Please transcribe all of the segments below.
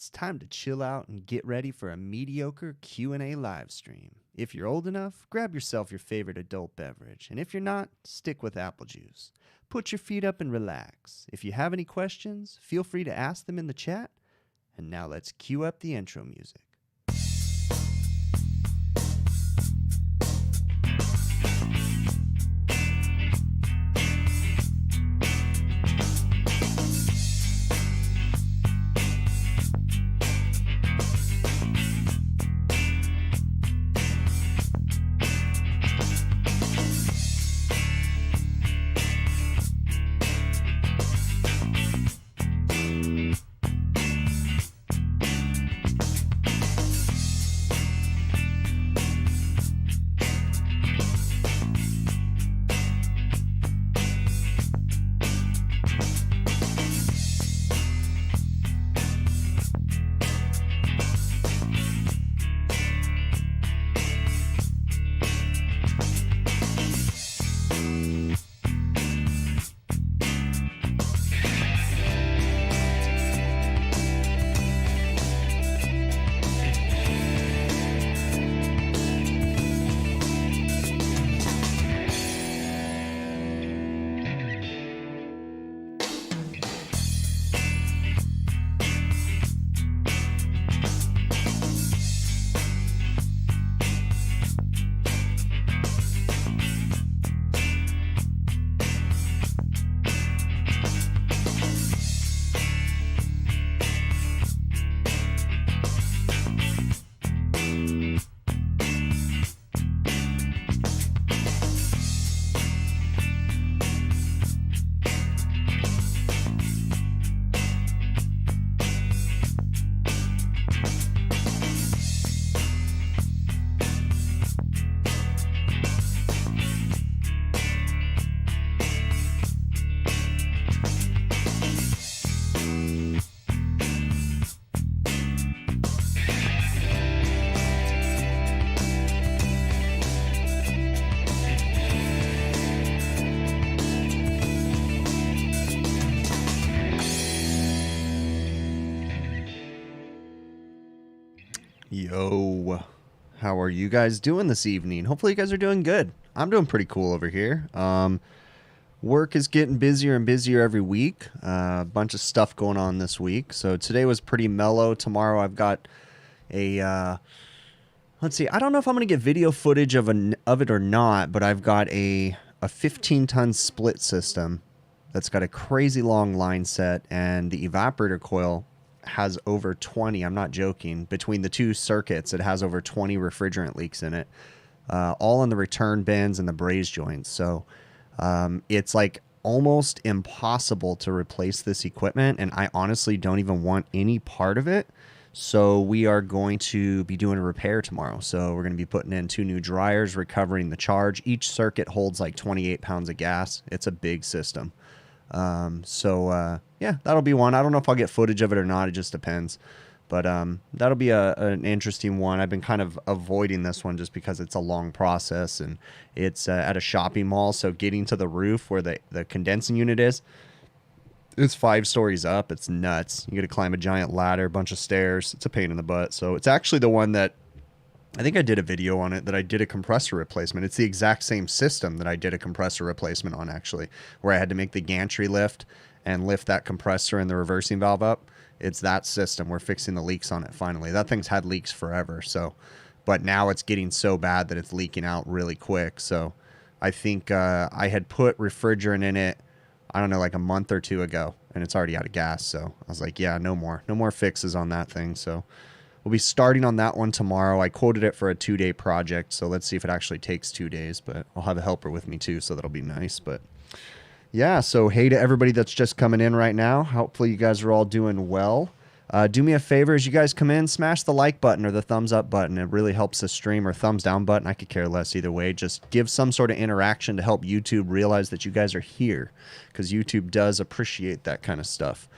It's time to chill out and get ready for a mediocre Q&A live stream. If you're old enough, grab yourself your favorite adult beverage, and if you're not, stick with apple juice. Put your feet up and relax. If you have any questions, feel free to ask them in the chat. And now let's cue up the intro music. Yo, how are you guys doing this evening? Hopefully you guys are doing good. I'm doing pretty cool over here. Work is getting busier and busier every week. A bunch of stuff going on this week. So today was pretty mellow. Tomorrow I've got a, let's see, I don't know if I'm going to get video footage of it or not, but I've got a 15-ton split system that's got a crazy long line set, and the evaporator coil has over 20, I'm not joking, between the two circuits it has over 20 refrigerant leaks in it, all in the return bins and the braze joints. So it's like almost impossible to replace this equipment, and I honestly don't even want any part of it. So we are going to be doing a repair tomorrow. So we're going to be putting in 2 new dryers, recovering the charge. Each circuit holds like 28 pounds of gas. It's a big system. Yeah, that'll be one. I don't know if I'll get footage of it or not. It just depends. But that'll be an interesting one. I've been kind of avoiding this one just because it's a long process, and it's at a shopping mall. So getting to the roof where the condensing unit is, it's 5 stories up. It's nuts. You got to climb a giant ladder, a bunch of stairs. It's a pain in the butt. So it's actually the one that I think I did a video on it, that I did a compressor replacement. It's the exact same system that I did a compressor replacement on, actually, where I had to make the gantry lift and lift that compressor and the reversing valve up. It's that system. We're fixing the leaks on it finally. That thing's had leaks forever. So, but now it's getting so bad that it's leaking out really quick. So I think I had put refrigerant in it, I don't know, like a month or 2 ago, and it's already out of gas. So I was like, yeah, no more fixes on that thing. So we'll be starting on that one tomorrow. I quoted it for a 2-day project, so let's see if it actually takes 2 days, but I'll have a helper with me too, so that'll be nice. But yeah, so hey to everybody that's just coming in right now. Hopefully you guys are all doing well. Do me a favor, as you guys come in, smash the like button or the thumbs up button. It really helps the stream, or thumbs down button. I could care less either way. Just give some sort of interaction to help YouTube realize that you guys are here, because YouTube does appreciate that kind of stuff.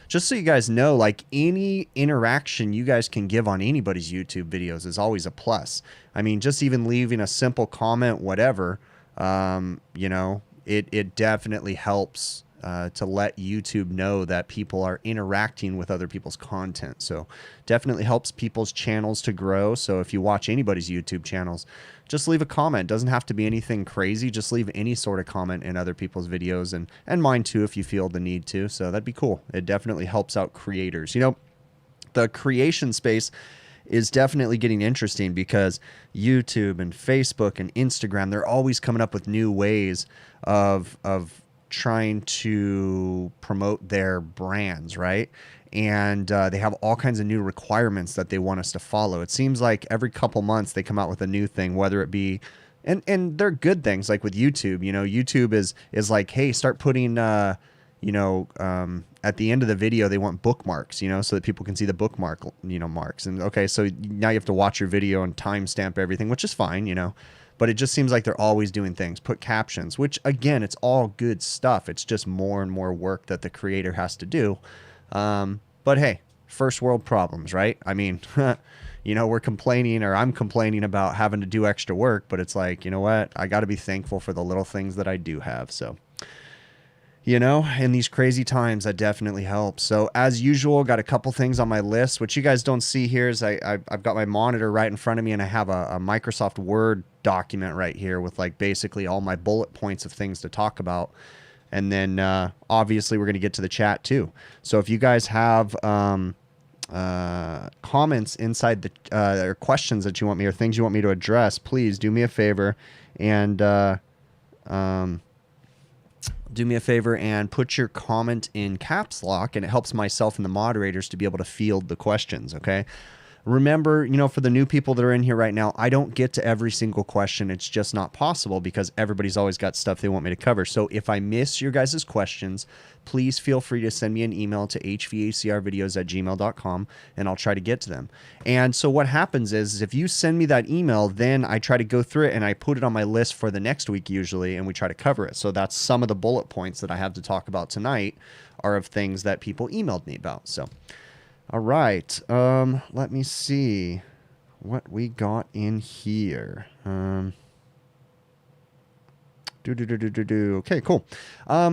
Just so you guys know, like, any interaction you guys can give on anybody's YouTube videos is always a plus. I mean, just even leaving a simple comment, whatever, you know, it definitely helps to let YouTube know that people are interacting with other people's content. So definitely helps people's channels to grow. So if you watch anybody's YouTube channels, just leave a comment. Doesn't have to be anything crazy. Just leave any sort of comment in other people's videos, and mine too if you feel the need to. So that'd be cool. It definitely helps out creators. You know, the creation space is definitely getting interesting because YouTube and Facebook and Instagram, they're always coming up with new ways of trying to promote their brands, right? And they have all kinds of new requirements that they want us to follow. It seems like every couple months they come out with a new thing, whether it be, and they're good things, like with YouTube. You know, YouTube is like, hey, start putting at the end of the video, they want bookmarks, you know, so that people can see the bookmark, you know, marks. And okay, so now you have to watch your video and timestamp everything, which is fine, you know, but it just seems like they're always doing things. Put captions, which again, it's all good stuff. It's just more and more work that the creator has to do. But hey, first world problems, right? I mean, you know, we're complaining, or I'm complaining about having to do extra work, but it's like, you know what? I got to be thankful for the little things that I do have. So, you know, in these crazy times, that definitely helps. So as usual, got a couple things on my list. What you guys don't see here is I've got my monitor right in front of me, and I have a Microsoft Word document right here with like basically all my bullet points of things to talk about. And then obviously we're going to get to the chat too. So if you guys have comments inside the or questions that you want me, or things you want me to address, please do me a favor and put your comment in caps lock, and it helps myself and the moderators to be able to field the questions, okay? Remember, you know, for the new people that are in here right now, I don't get to every single question. It's just not possible because everybody's always got stuff they want me to cover. So if I miss your guys' questions, please feel free to send me an email to hvacrvideos@gmail.com, and I'll try to get to them. And so what happens is if you send me that email, then I try to go through it and I put it on my list for the next week usually, and we try to cover it. So that's some of the bullet points that I have to talk about tonight are of things that people emailed me about. So all right, let me see what we got in here. Okay, cool.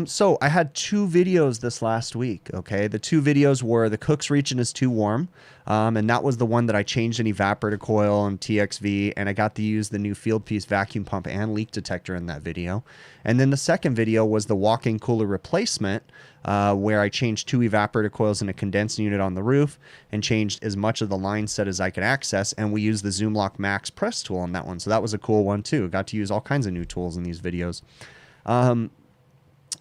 So I had 2 videos this last week, okay? The 2 videos were the cook's region is too warm, and that was the one that I changed an evaporator coil and TXV, and I got to use the new field piece vacuum pump and leak detector in that video. And then the second video was the walk-in cooler replacement, where I changed 2 evaporator coils and a condensing unit on the roof and changed as much of the line set as I could access, and we used the Zoom Lock Max press tool on that one. So that was a cool one too. Got to use all kinds of new tools in these videos.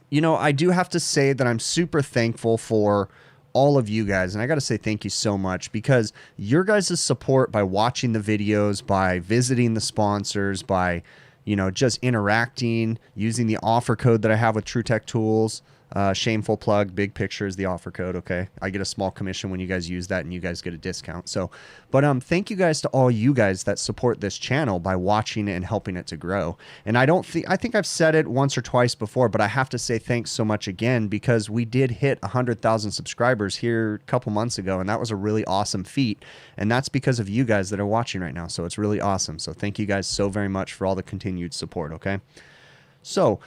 You know, I do have to say that I'm super thankful for all of you guys, and I got to say thank you so much, because your guys' support by watching the videos, by visiting the sponsors, by, you know, just interacting, using the offer code that I have with TrueTech Tools. Shameful plug, big picture is the offer code. Okay, I get a small commission when you guys use that, and you guys get a discount. So, but thank you guys to all you guys that support this channel by watching it and helping it to grow. And I think I've said it once or twice before, but I have to say thanks so much again, because we did hit 100,000 subscribers here a couple months ago, and that was a really awesome feat. And that's because of you guys that are watching right now. So it's really awesome. So thank you guys so very much for all the continued support. Okay, so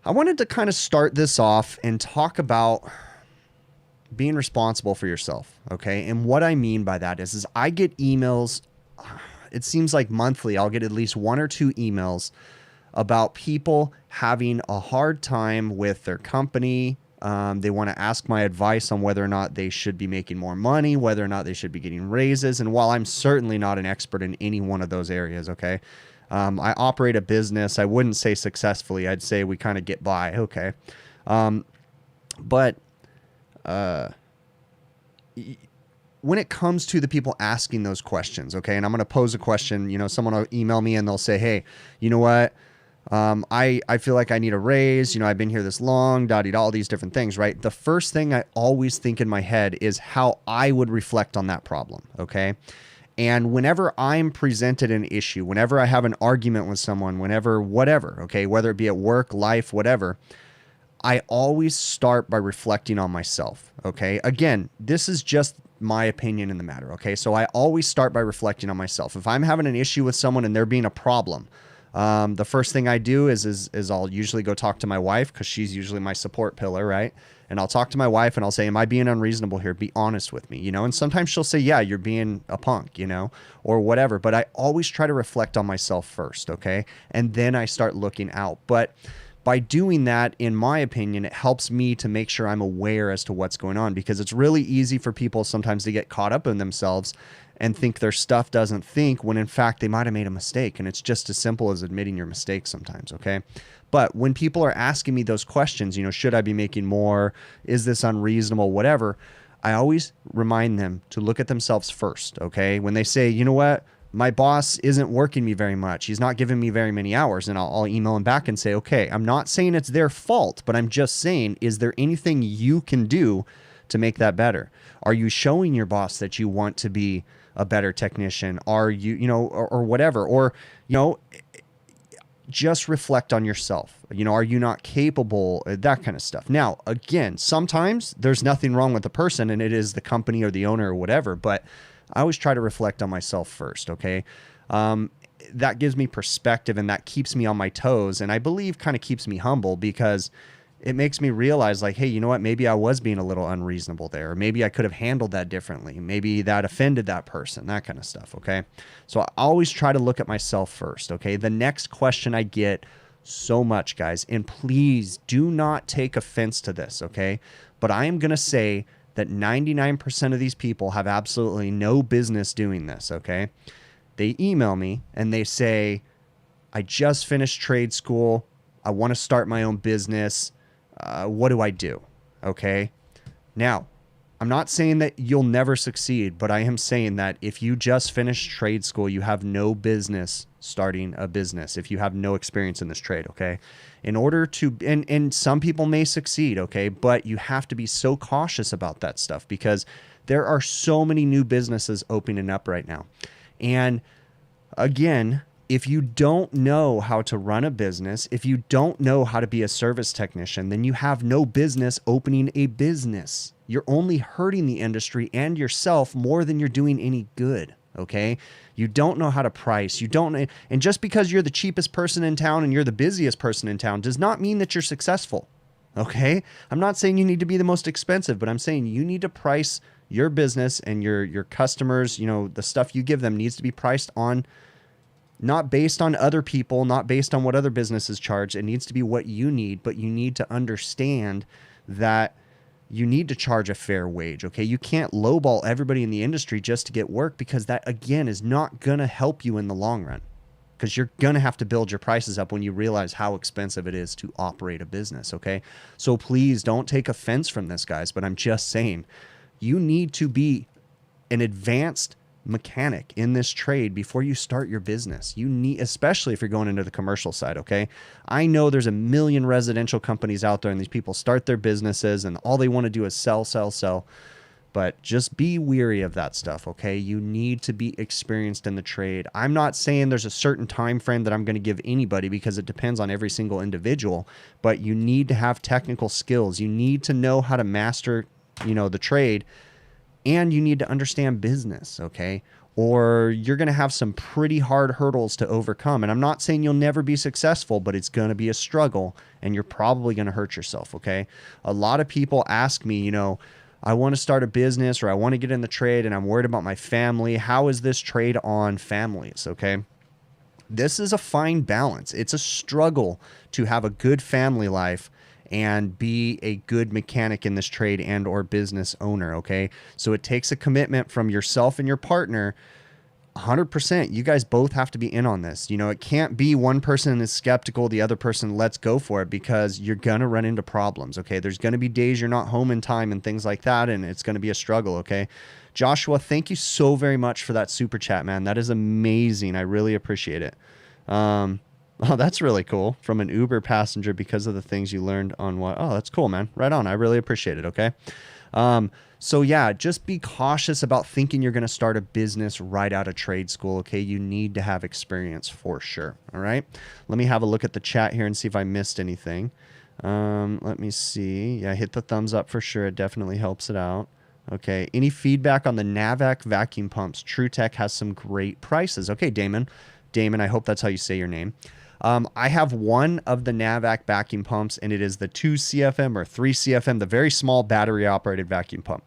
I wanted to kind of start this off and talk about being responsible for yourself, okay? And what I mean by that is I get emails, it seems like monthly, I'll get at least 1 or 2 emails about people having a hard time with their company. They want to ask my advice on whether or not they should be making more money, whether or not they should be getting raises. And while I'm certainly not an expert in any one of those areas, okay? I operate a business. I wouldn't say successfully. I'd say we kind of get by. Okay. But when it comes to the people asking those questions, okay, and I'm going to pose a question, you know, someone will email me and they'll say, hey, you know what? I feel like I need a raise. You know, I've been here this long, all these different things, right? The first thing I always think in my head is how I would reflect on that problem. Okay. And whenever I'm presented an issue, whenever I have an argument with someone, whenever, whatever, okay, whether it be at work, life, whatever, I always start by reflecting on myself, okay? Again, this is just my opinion in the matter, okay? So I always start by reflecting on myself. If I'm having an issue with someone and there being a problem, The first thing I do is I'll usually go talk to my wife, because she's usually my support pillar, right? And I'll talk to my wife and I'll say, am I being unreasonable here? Be honest with me, you know? And sometimes she'll say, yeah, you're being a punk, you know, or whatever. But I always try to reflect on myself first, okay? And then I start looking out. But by doing that, in my opinion, it helps me to make sure I'm aware as to what's going on, because it's really easy for people sometimes to get caught up in themselves and think their stuff doesn't think, when in fact they might have made a mistake. And it's just as simple as admitting your mistake sometimes, okay? But when people are asking me those questions, you know, should I be making more? Is this unreasonable? Whatever. I always remind them to look at themselves first, okay? When they say, you know what, my boss isn't working me very much, he's not giving me very many hours, and I'll email him back and say, okay, I'm not saying it's their fault, but I'm just saying, is there anything you can do to make that better? Are you showing your boss that you want to be a better technician? Are you, you know, or whatever, or, you know, just reflect on yourself. You know, are you not capable? That kind of stuff. Now, again, sometimes there's nothing wrong with the person and it is the company or the owner or whatever, but I always try to reflect on myself first, okay? That gives me perspective and that keeps me on my toes, and I believe kind of keeps me humble, because it makes me realize, like, hey, you know what? Maybe I was being a little unreasonable there. Or maybe I could have handled that differently. Maybe that offended that person, that kind of stuff, okay? So I always try to look at myself first, okay? The next question I get so much, guys, and please do not take offense to this, okay? But I am going to say that 99% of these people have absolutely no business doing this, okay? They email me and they say, I just finished trade school. I want to start my own business. What do I do? Okay. Now, I'm not saying that you'll never succeed, but I am saying that if you just finished trade school, you have no business starting a business if you have no experience in this trade. Okay. In order to, and some people may succeed. Okay. But you have to be so cautious about that stuff, because there are so many new businesses opening up right now. And again, if you don't know how to run a business, if you don't know how to be a service technician, then you have no business opening a business. You're only hurting the industry and yourself more than you're doing any good, okay? You don't know how to price. You don't, and just because you're the cheapest person in town and you're the busiest person in town does not mean that you're successful, okay? I'm not saying you need to be the most expensive, but I'm saying you need to price your business and your customers, you know, the stuff you give them needs to be priced on, not based on other people, not based on what other businesses charge. It needs to be what you need, but you need to understand that you need to charge a fair wage, okay? You can't lowball everybody in the industry just to get work, because that, again, is not going to help you in the long run, because you're going to have to build your prices up when you realize how expensive it is to operate a business, okay? So please don't take offense from this, guys, but I'm just saying you need to be an advanced mechanic in this trade before you start your business. You need, especially if you're going into the commercial side, okay? I know there's a million residential companies out there and these people start their businesses and all they want to do is sell, sell, sell. But just be weary of that stuff, okay? You need to be experienced in the trade. I'm not saying there's a certain time frame that I'm going to give anybody, because it depends on every single individual, but you need to have technical skills. You need to know how to master, you know, the trade. And you need to understand business, okay? Or you're going to have some pretty hard hurdles to overcome. And I'm not saying you'll never be successful, but it's going to be a struggle and you're probably going to hurt yourself, okay? A lot of people ask me, you know, I want to start a business or I want to get in the trade and I'm worried about my family. How is this trade on families, okay? This is a fine balance. It's a struggle to have a good family life and be a good mechanic in this trade and or business owner, okay? So it takes a commitment from yourself and your partner. 100%. You guys both have to be in on this. You know, it can't be one person is skeptical, the other person lets go for it, because you're going to run into problems, okay? There's going to be days you're not home in time and things like that, and it's going to be a struggle, okay? Joshua, thank you so very much for that super chat, man. That is amazing. I really appreciate it. Oh, that's really cool. From an Uber passenger because of the things you learned on what? Oh, that's cool, man. Right on. I really appreciate it. Okay. So yeah, just be cautious about thinking you're going to start a business right out of trade school. Okay. You need to have experience for sure. All right. Let me have a look at the chat here and see if I missed anything. Let me see. Yeah. Hit the thumbs up for sure. It definitely helps it out. Okay. Any feedback on the Navac vacuum pumps? TruTech has some great prices. Okay. Damon, I hope that's how you say your name. I have one of the Navac vacuum pumps, and it is the 2 CFM or 3 CFM, the very small battery operated vacuum pump.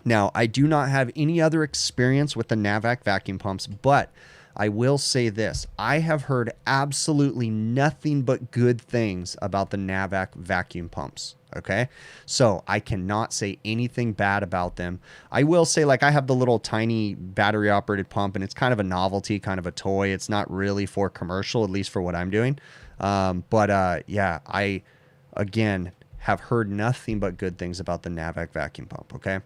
Now, I do not have any other experience with the Navac vacuum pumps, but I will say this. I have heard absolutely nothing but good things about the Navac vacuum pumps. Okay, so I cannot say anything bad about them. I will say, like, I have the little tiny battery operated pump, and it's kind of a novelty, kind of a toy. It's not really for commercial, at least for what I'm doing. Yeah, I, again, have heard nothing but good things about the Navac vacuum pump, okay?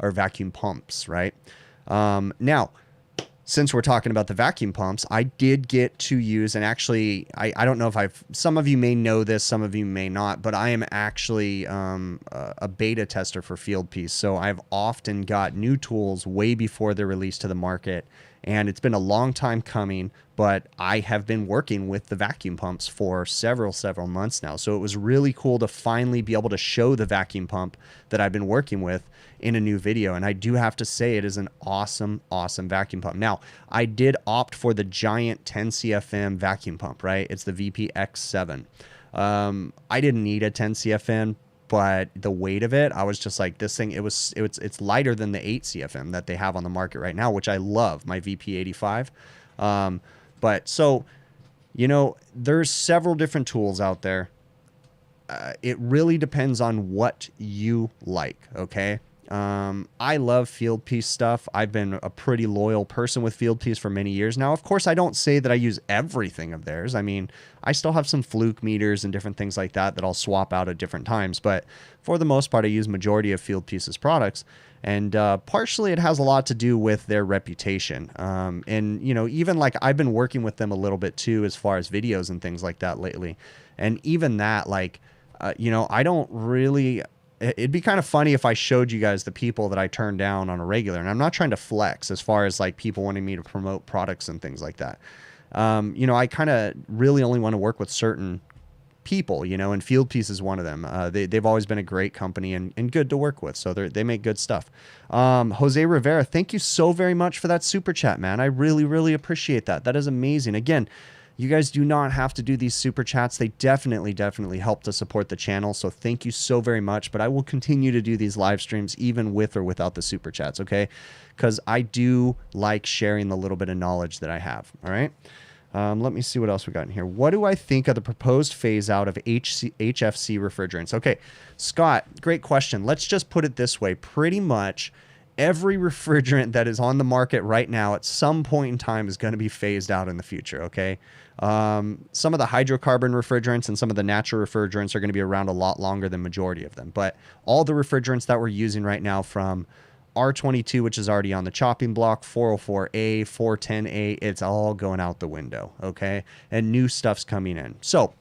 Or vacuum pumps, right? Now, since we're talking about the vacuum pumps, I did get to use, and actually, I don't know if some of you may know this, some of you may not, but I am actually a beta tester for Fieldpiece. So I've often got new tools way before they're released to the market. And it's been a long time coming, but I have been working with the vacuum pumps for several months now. So it was really cool to finally be able to show the vacuum pump that I've been working with in a new video. And I do have to say it is an awesome vacuum pump. Now, I did opt for the giant 10 CFM vacuum pump, right? It's the VPX7. I didn't need a 10 CFM, but the weight of it, I was just like, this thing, it's lighter than the 8 CFM that they have on the market right now, which I love, my VP85. But so, you know, there's several different tools out there. It really depends on what you like, okay? I love Fieldpiece stuff. I've been a pretty loyal person with Fieldpiece for many years now. Of course, I don't say that I use everything of theirs. I mean, I still have some fluke meters and different things like that that I'll swap out at different times. But for the most part, I use majority of Fieldpiece's products. And partially it has a lot to do with their reputation. And, you know, even like I've been working with them a little bit too, as far as videos and things like that lately. And even that, like, you know, I don't really... It'd be kind of funny if I showed you guys the people that I turn down on a regular. And I'm not trying to flex as far as like people wanting me to promote products and things like that. You know, I kind of really only want to work with certain people, you know, and Fieldpiece is one of them. They've always been a great company and good to work with. So they make good stuff. Jose Rivera, thank you so very much for that super chat, man. I really appreciate that. That is amazing. Again, you guys do not have to do these super chats. They definitely help to support the channel. So thank you so very much. But I will continue to do these live streams even with or without the super chats, okay? Because I do like sharing the little bit of knowledge that I have, all right? Let me see what else we got in here. What do I think of the proposed phase out of HFC refrigerants? Okay, Scott, great question. Let's just put it this way. Pretty much every refrigerant that is on the market right now at some point in time is going to be phased out in the future, okay? Some of the hydrocarbon refrigerants and some of the natural refrigerants are going to be around a lot longer than majority of them. But all the refrigerants that we're using right now, from R22, which is already on the chopping block, 404A, 410A, it's all going out the window, okay? And new stuff's coming in. So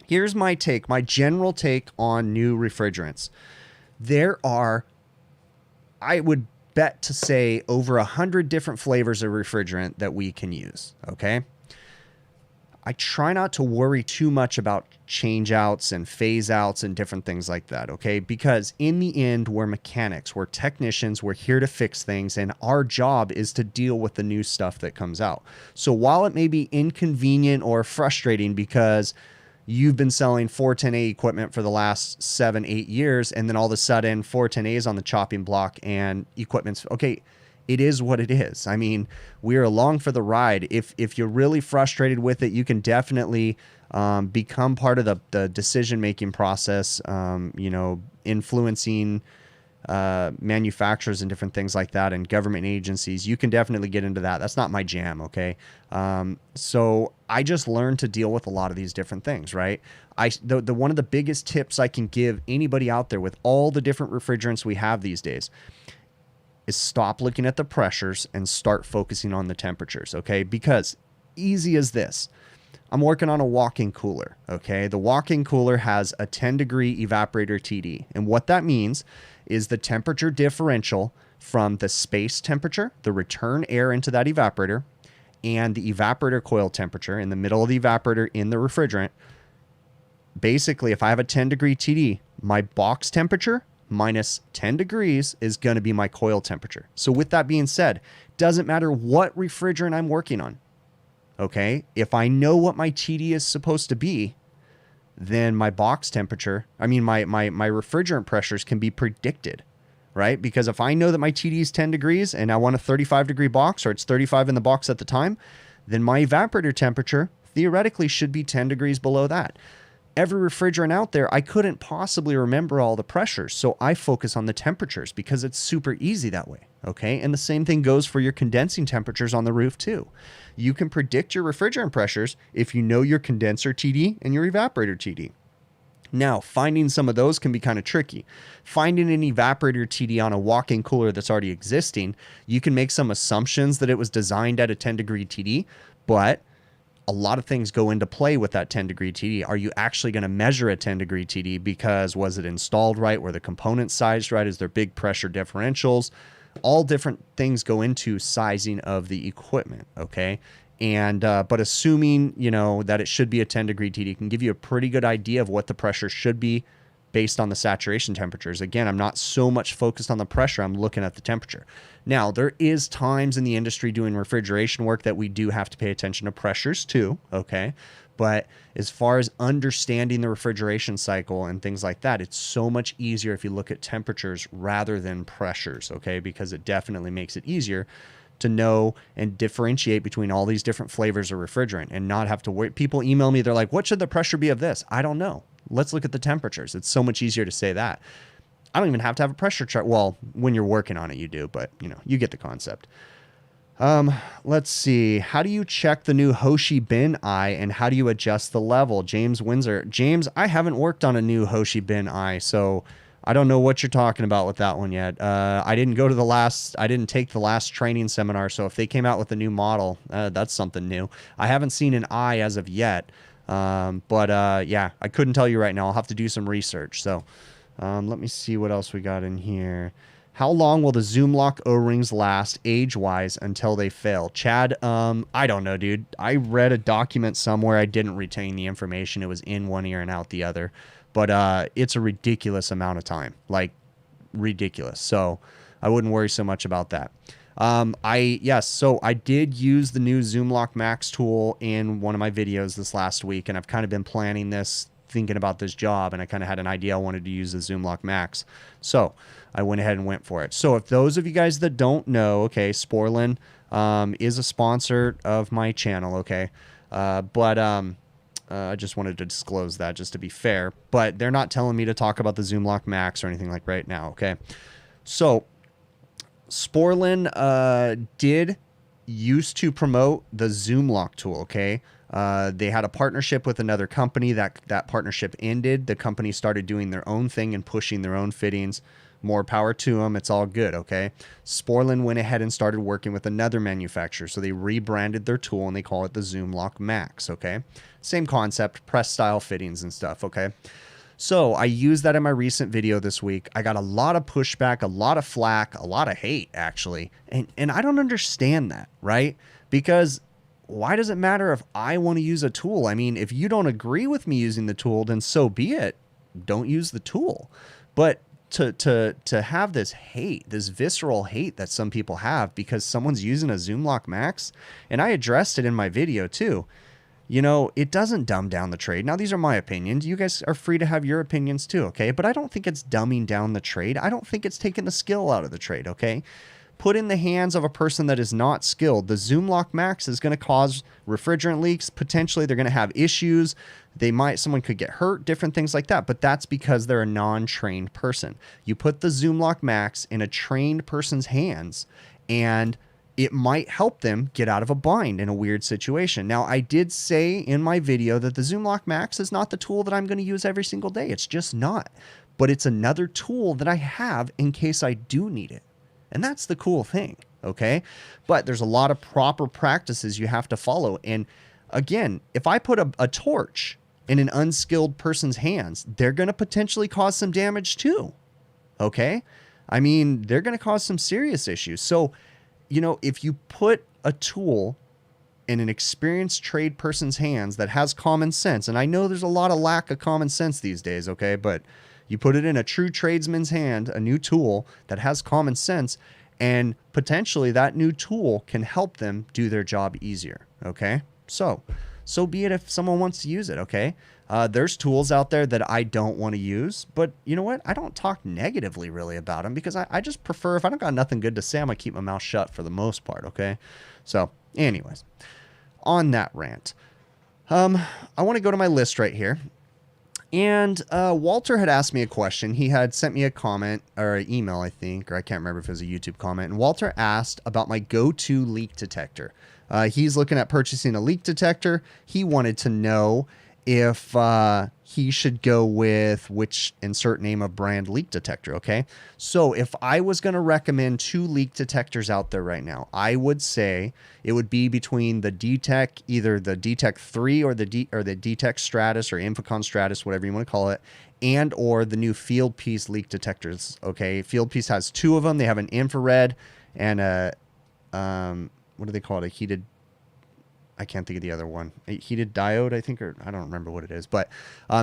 here's my take, my general take on new refrigerants. There are, I would bet to say, over 100 different flavors of refrigerant that we can use, okay? I try not to worry too much about change outs and phase outs and different things like that, okay? Because in the end, we're mechanics, we're technicians, we're here to fix things, and our job is to deal with the new stuff that comes out. So while it may be inconvenient or frustrating because you've been selling 410A equipment for the last 7-8 years, and then all of a sudden 410A is on the chopping block and equipment's okay, it is what it is. I mean, we're along for the ride. If you're really frustrated with it, you can definitely become part of the decision-making process, you know, influencing manufacturers and different things like that, and government agencies. You can definitely get into that. That's not my jam, okay? So I just learned to deal with a lot of these different things, right? The one of the biggest tips I can give anybody out there with all the different refrigerants we have these days is stop looking at the pressures and start focusing on the temperatures, okay? Because easy as this, I'm working on a walk-in cooler, okay? The walk-in cooler has a 10-degree evaporator TD. And what that means is the temperature differential from the space temperature, the return air into that evaporator, and the evaporator coil temperature in the middle of the evaporator in the refrigerant. Basically, if I have a 10-degree TD, my box temperature minus 10 degrees is going to be my coil temperature. So with that being said, doesn't matter what refrigerant I'm working on, Okay. If I know what my TD is supposed to be, then my box temperature, I mean, my refrigerant pressures can be predicted, right? Because if I know that my TD is 10 degrees and I want a 35-degree box, or it's 35 in the box at the time, then my evaporator temperature theoretically should be 10 degrees below that. Every refrigerant out there, I couldn't possibly remember all the pressures, so I focus on the temperatures because it's super easy that way, okay? And the same thing goes for your condensing temperatures on the roof too. You can predict your refrigerant pressures if you know your condenser TD and your evaporator TD. Now, finding some of those can be kind of tricky. Finding an evaporator TD on a walk-in cooler that's already existing, you can make some assumptions that it was designed at a 10-degree TD, but a lot of things go into play with that 10-degree TD. Are you actually going to measure a 10-degree TD because was it installed right? Were the components sized right? Is there big pressure differentials? All different things go into sizing of the equipment, okay? And but assuming, you know, that it should be a 10-degree TD can give you a pretty good idea of what the pressure should be based on the saturation temperatures. Again, I'm not so much focused on the pressure, I'm looking at the temperature. Now, there is times in the industry doing refrigeration work that we do have to pay attention to pressures too, okay? But as far as understanding the refrigeration cycle and things like that, it's so much easier if you look at temperatures rather than pressures, okay? Because it definitely makes it easier to know and differentiate between all these different flavors of refrigerant and not have to wait. People email me, they're like, what should the pressure be of this? I don't know. Let's look at the temperatures. It's so much easier to say that. I don't even have to have a pressure chart. Well, when you're working on it, you do, but you know, you get the concept. Let's see. How do you check the new Hoshi bin eye and how do you adjust the level? James Windsor. James, I haven't worked on a new Hoshi bin eye, so I don't know what you're talking about with that one yet. I didn't take the last training seminar, so if they came out with a new model, that's something new. I haven't seen an eye as of yet. Yeah, I couldn't tell you right now. I'll have to do some research. So, let me see what else we got in here. How long will the Zoom lock O-rings last age-wise until they fail? Chad, I don't know, dude. I read a document somewhere. I didn't retain the information. It was in one ear and out the other. But it's a ridiculous amount of time. Like, ridiculous. So, I wouldn't worry so much about that. So I did use the new Zoom Lock Max tool in one of my videos this last week, and I've kind of been planning this, thinking about this job, and I kind of had an idea I wanted to use the Zoom Lock Max. So I went ahead and went for it. So if those of you guys that don't know, okay, Sporlan is a sponsor of my channel, okay? I just wanted to disclose that just to be fair, but they're not telling me to talk about the Zoom Lock Max or anything like right now, okay? So Sporlan did used to promote the Zoom Lock tool, okay? They had a partnership with another company. That partnership ended. The company started doing their own thing and pushing their own fittings. More power to them. It's all good, okay? Sporlan went ahead and started working with another manufacturer. So they rebranded their tool and they call it the Zoom Lock Max, okay? Same concept, press style fittings and stuff, okay? So I used that in my recent video this week. I got a lot of pushback, a lot of flack, a lot of hate, actually. And I don't understand that, right? Because why does it matter if I want to use a tool? I mean, if you don't agree with me using the tool, then so be it. Don't use the tool. But to have this hate, this visceral hate that some people have because someone's using a Zoom Lock Max, and I addressed it in my video too. You know, it doesn't dumb down the trade. Now, these are my opinions. You guys are free to have your opinions too, okay? But I don't think it's dumbing down the trade. I don't think it's taking the skill out of the trade, okay? Put in the hands of a person that is not skilled. The Zoom Lock Max is going to cause refrigerant leaks. Potentially, they're going to have issues. Someone could get hurt, different things like that. But that's because they're a non-trained person. You put the Zoom Lock Max in a trained person's hands, and it might help them get out of a bind in a weird situation. Now, I did say in my video that the Zoom Lock Max is not the tool that I'm going to use every single day. It's just not. But it's another tool that I have in case I do need it. And that's the cool thing, okay? But there's a lot of proper practices you have to follow. And again, if I put a torch in an unskilled person's hands, they're going to potentially cause some damage too, okay? I mean, they're going to cause some serious issues. So, you know, if you put a tool in an experienced trade person's hands that has common sense, and I know there's a lot of lack of common sense these days, okay? But you put it in a true tradesman's hand, a new tool that has common sense, and potentially that new tool can help them do their job easier, okay? So be it if someone wants to use it, okay? There's tools out there that I don't want to use, but you know what? I don't talk negatively really about them because I just prefer, if I don't got nothing good to say, I'm going to keep my mouth shut for the most part, okay? So anyways, on that rant, I want to go to my list right here. And Walter had asked me a question. He had sent me a comment or an email, I think, or I can't remember if it was a YouTube comment. And Walter asked about my go-to leak detector. He's looking at purchasing a leak detector. He wanted to know if he should go with which insert name of brand leak detector, okay? So if I was going to recommend 2 leak detectors out there right now, I would say it would be between the Detect, either the Detect 3 or the Detect Stratus or Infocon Stratus, whatever you want to call it, and or the new Fieldpiece leak detectors, okay? Fieldpiece has 2 of them. They have an infrared and a, what do they call it? A heated, I can't think of the other one. A heated diode, I think, or I don't remember what it is. But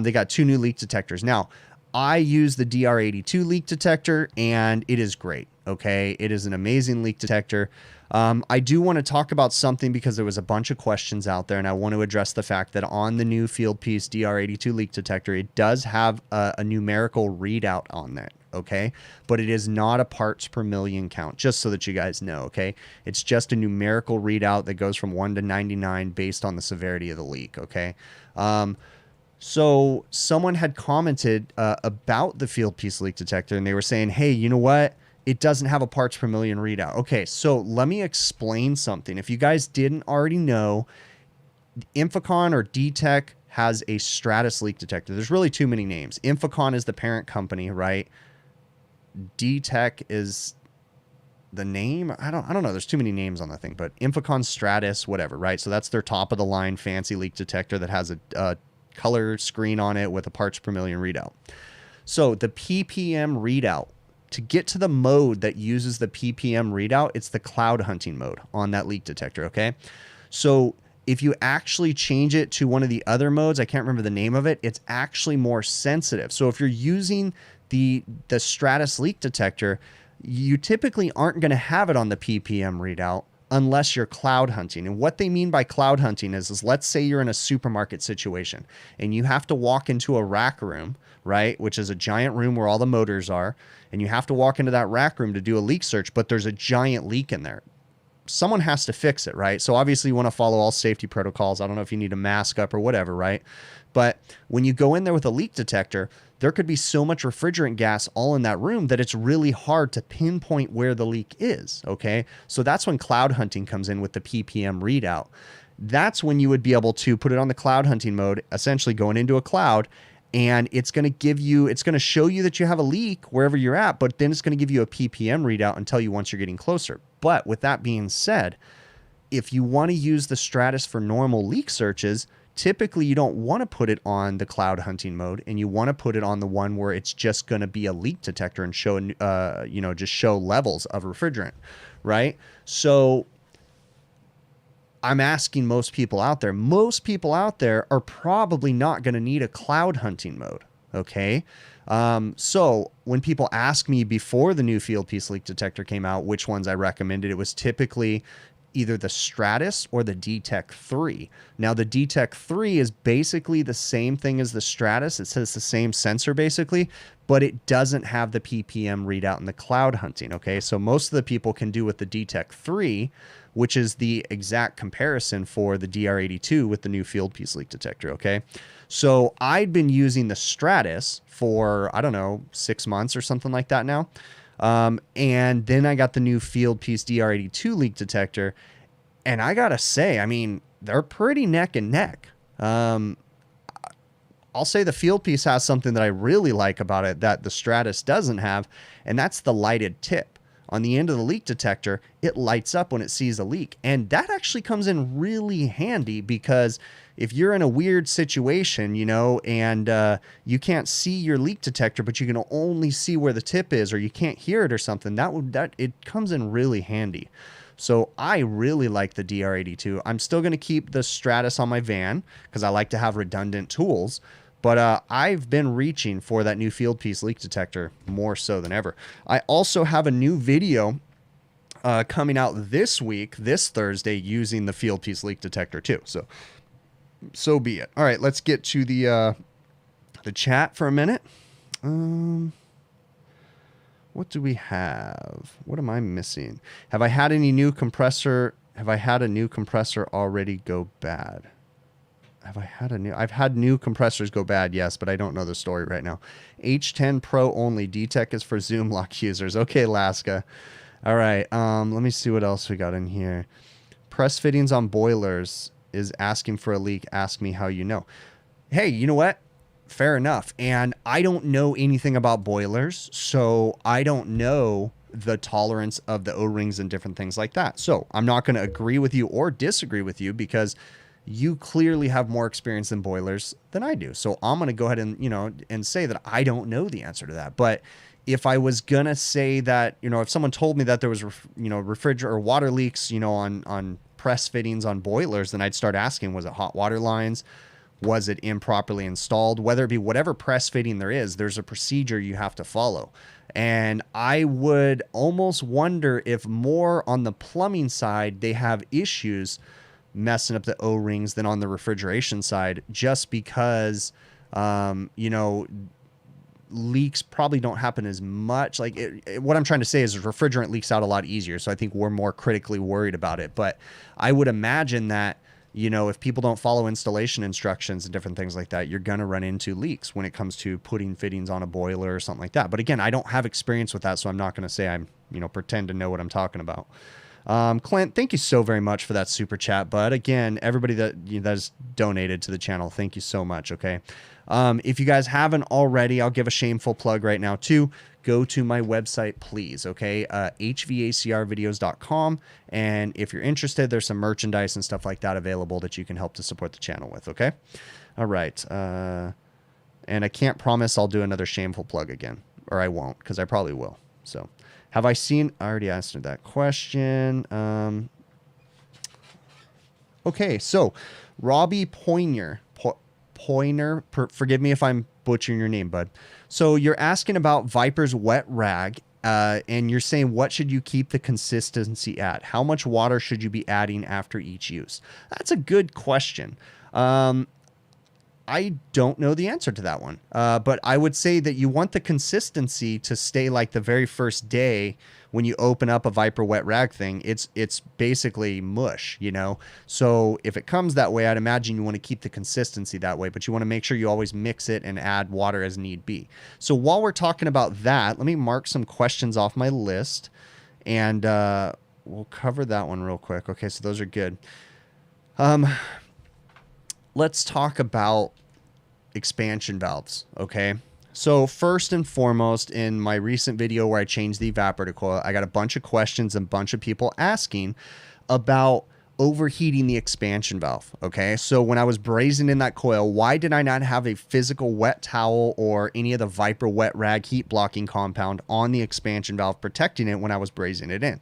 they got 2 new leak detectors. Now, I use the DR82 leak detector, and it is great, okay? It is an amazing leak detector. I do want to talk about something because there was a bunch of questions out there, and I want to address the fact that on the new Fieldpiece DR82 leak detector, it does have a numerical readout on that, okay? But it is not a parts per million count, just so that you guys know, okay? It's just a numerical readout that goes from 1 to 99 based on the severity of the leak, okay? So someone had commented about the Fieldpiece leak detector, and they were saying, hey, you know what? It doesn't have a parts per million readout. Okay, so let me explain something. If you guys didn't already know, Infocon or Detect has a Stratus leak detector. There's really too many names. Infocon is the parent company, right? Detect is the name. I don't know. There's too many names on the thing, but Infocon Stratus, whatever, right? So that's their top of the line fancy leak detector that has a color screen on it with a parts per million readout. So the PPM readout, to get to the mode that uses the PPM readout, it's the cloud hunting mode on that leak detector, okay? So if you actually change it to one of the other modes, I can't remember the name of it, it's actually more sensitive. So if you're using the Stratus leak detector, you typically aren't going to have it on the PPM readout unless you're cloud hunting. And what they mean by cloud hunting is let's say you're in a supermarket situation and you have to walk into a rack room, right? Which is a giant room where all the motors are. And you have to walk into that rack room to do a leak search, but there's a giant leak in there. Someone has to fix it, right? So obviously you want to follow all safety protocols. I don't know if you need a mask up or whatever, right? But when you go in there with a leak detector, there could be so much refrigerant gas all in that room that it's really hard to pinpoint where the leak is, okay? So that's when cloud hunting comes in with the PPM readout. That's when you would be able to put it on the cloud hunting mode, essentially going into a cloud, and it's going to give you, it's going to show you that you have a leak wherever you're at, but then it's going to give you a PPM readout and tell you once you're getting closer. But with that being said, if you want to use the Stratus for normal leak searches, typically you don't want to put it on the cloud hunting mode, and you want to put it on the one where it's just going to be a leak detector and show, just show levels of refrigerant, right? So I'm asking most people out there are probably not going to need a cloud hunting mode, okay? So when people ask me before the new Fieldpiece leak detector came out, which ones I recommended, it was typically either the Stratus or the Detect 3. Now, the Detect 3 is basically the same thing as the Stratus. It says the same sensor, basically, but it doesn't have the PPM readout in the cloud hunting, okay? So most of the people can do with the Detect 3, which is the exact comparison for the DR82 with the new Fieldpiece leak detector, okay? So I'd been using the Stratus for, I don't know, 6 months or something like that now. And then I got the new Fieldpiece DR82 leak detector, and I gotta say, I mean, they're pretty neck and neck. I'll say the Fieldpiece has something that I really like about it that the Stratus doesn't have, and that's the lighted tip. On the end of the leak detector, it lights up when it sees a leak, and that actually comes in really handy because if you're in a weird situation, and you can't see your leak detector, but you can only see where the tip is, or you can't hear it or something, that it comes in really handy. So I really like the DR82. I'm still going to keep the Stratus on my van because I like to have redundant tools. But I've been reaching for that new Fieldpiece leak detector more so than ever. I also have a new video coming out this week, this Thursday, using the field piece leak detector too. So be it. All right, let's get to the chat for a minute. What do we have? What am I missing? Have I had any new compressor? Have I had a new compressor already go bad? I've had new compressors go bad, yes, but I don't know the story right now. H10 Pro only. DTEC is for Zoom lock users. Okay, Laska. All right, let me see what else we got in here. Press fittings on boilers is asking for a leak. Ask me how you know. Hey, you know what? Fair enough. And I don't know anything about boilers, so I don't know the tolerance of the O-rings and different things like that. So I'm not going to agree with you or disagree with you because you clearly have more experience in boilers than I do. So I'm going to go ahead and, and say that I don't know the answer to that. But if I was going to say that, if someone told me that there was, refrigerator or water leaks, on press fittings on boilers, then I'd start asking, was it hot water lines? Was it improperly installed? Whether it be whatever press fitting there is, there's a procedure you have to follow. And I would almost wonder if more on the plumbing side, they have issues messing up the O-rings than on the refrigeration side, just because, leaks probably don't happen as much. Like what I'm trying to say is refrigerant leaks out a lot easier. So I think we're more critically worried about it. But I would imagine that, if people don't follow installation instructions and different things like that, you're going to run into leaks when it comes to putting fittings on a boiler or something like that. But again, I don't have experience with that, so I'm not going to say I'm, pretend to know what I'm talking about. Clint, thank you so very much for that super chat, bud. Again, everybody that has donated to the channel, thank you so much. Okay. If you guys haven't already, I'll give a shameful plug right now too. Go to my website, please. Okay. hvacrvideos.com. And if you're interested, there's some merchandise and stuff like that available that you can help to support the channel with. Okay. All right. And I can't promise I'll do another shameful plug again, or I won't, because I probably will. So have I seen, I already answered that question. Okay. So Robbie Poyner, forgive me if I'm butchering your name, bud. So you're asking about Viper's wet rag, and you're saying, what should you keep the consistency at? How much water should you be adding after each use? That's a good question. I don't know the answer to that one, but I would say that you want the consistency to stay like the very first day when you open up a Viper wet rag thing. It's basically mush, So if it comes that way, I'd imagine you want to keep the consistency that way, but you want to make sure you always mix it and add water as need be. So while we're talking about that, let me mark some questions off my list, and we'll cover that one real quick. Okay, so those are good. Let's talk about expansion valves. Okay. So first and foremost, in my recent video where I changed the evaporator coil, I got a bunch of questions and a bunch of people asking about overheating the expansion valve. Okay. So when I was brazing in that coil, why did I not have a physical wet towel or any of the Viper wet rag heat blocking compound on the expansion valve protecting it when I was brazing it in?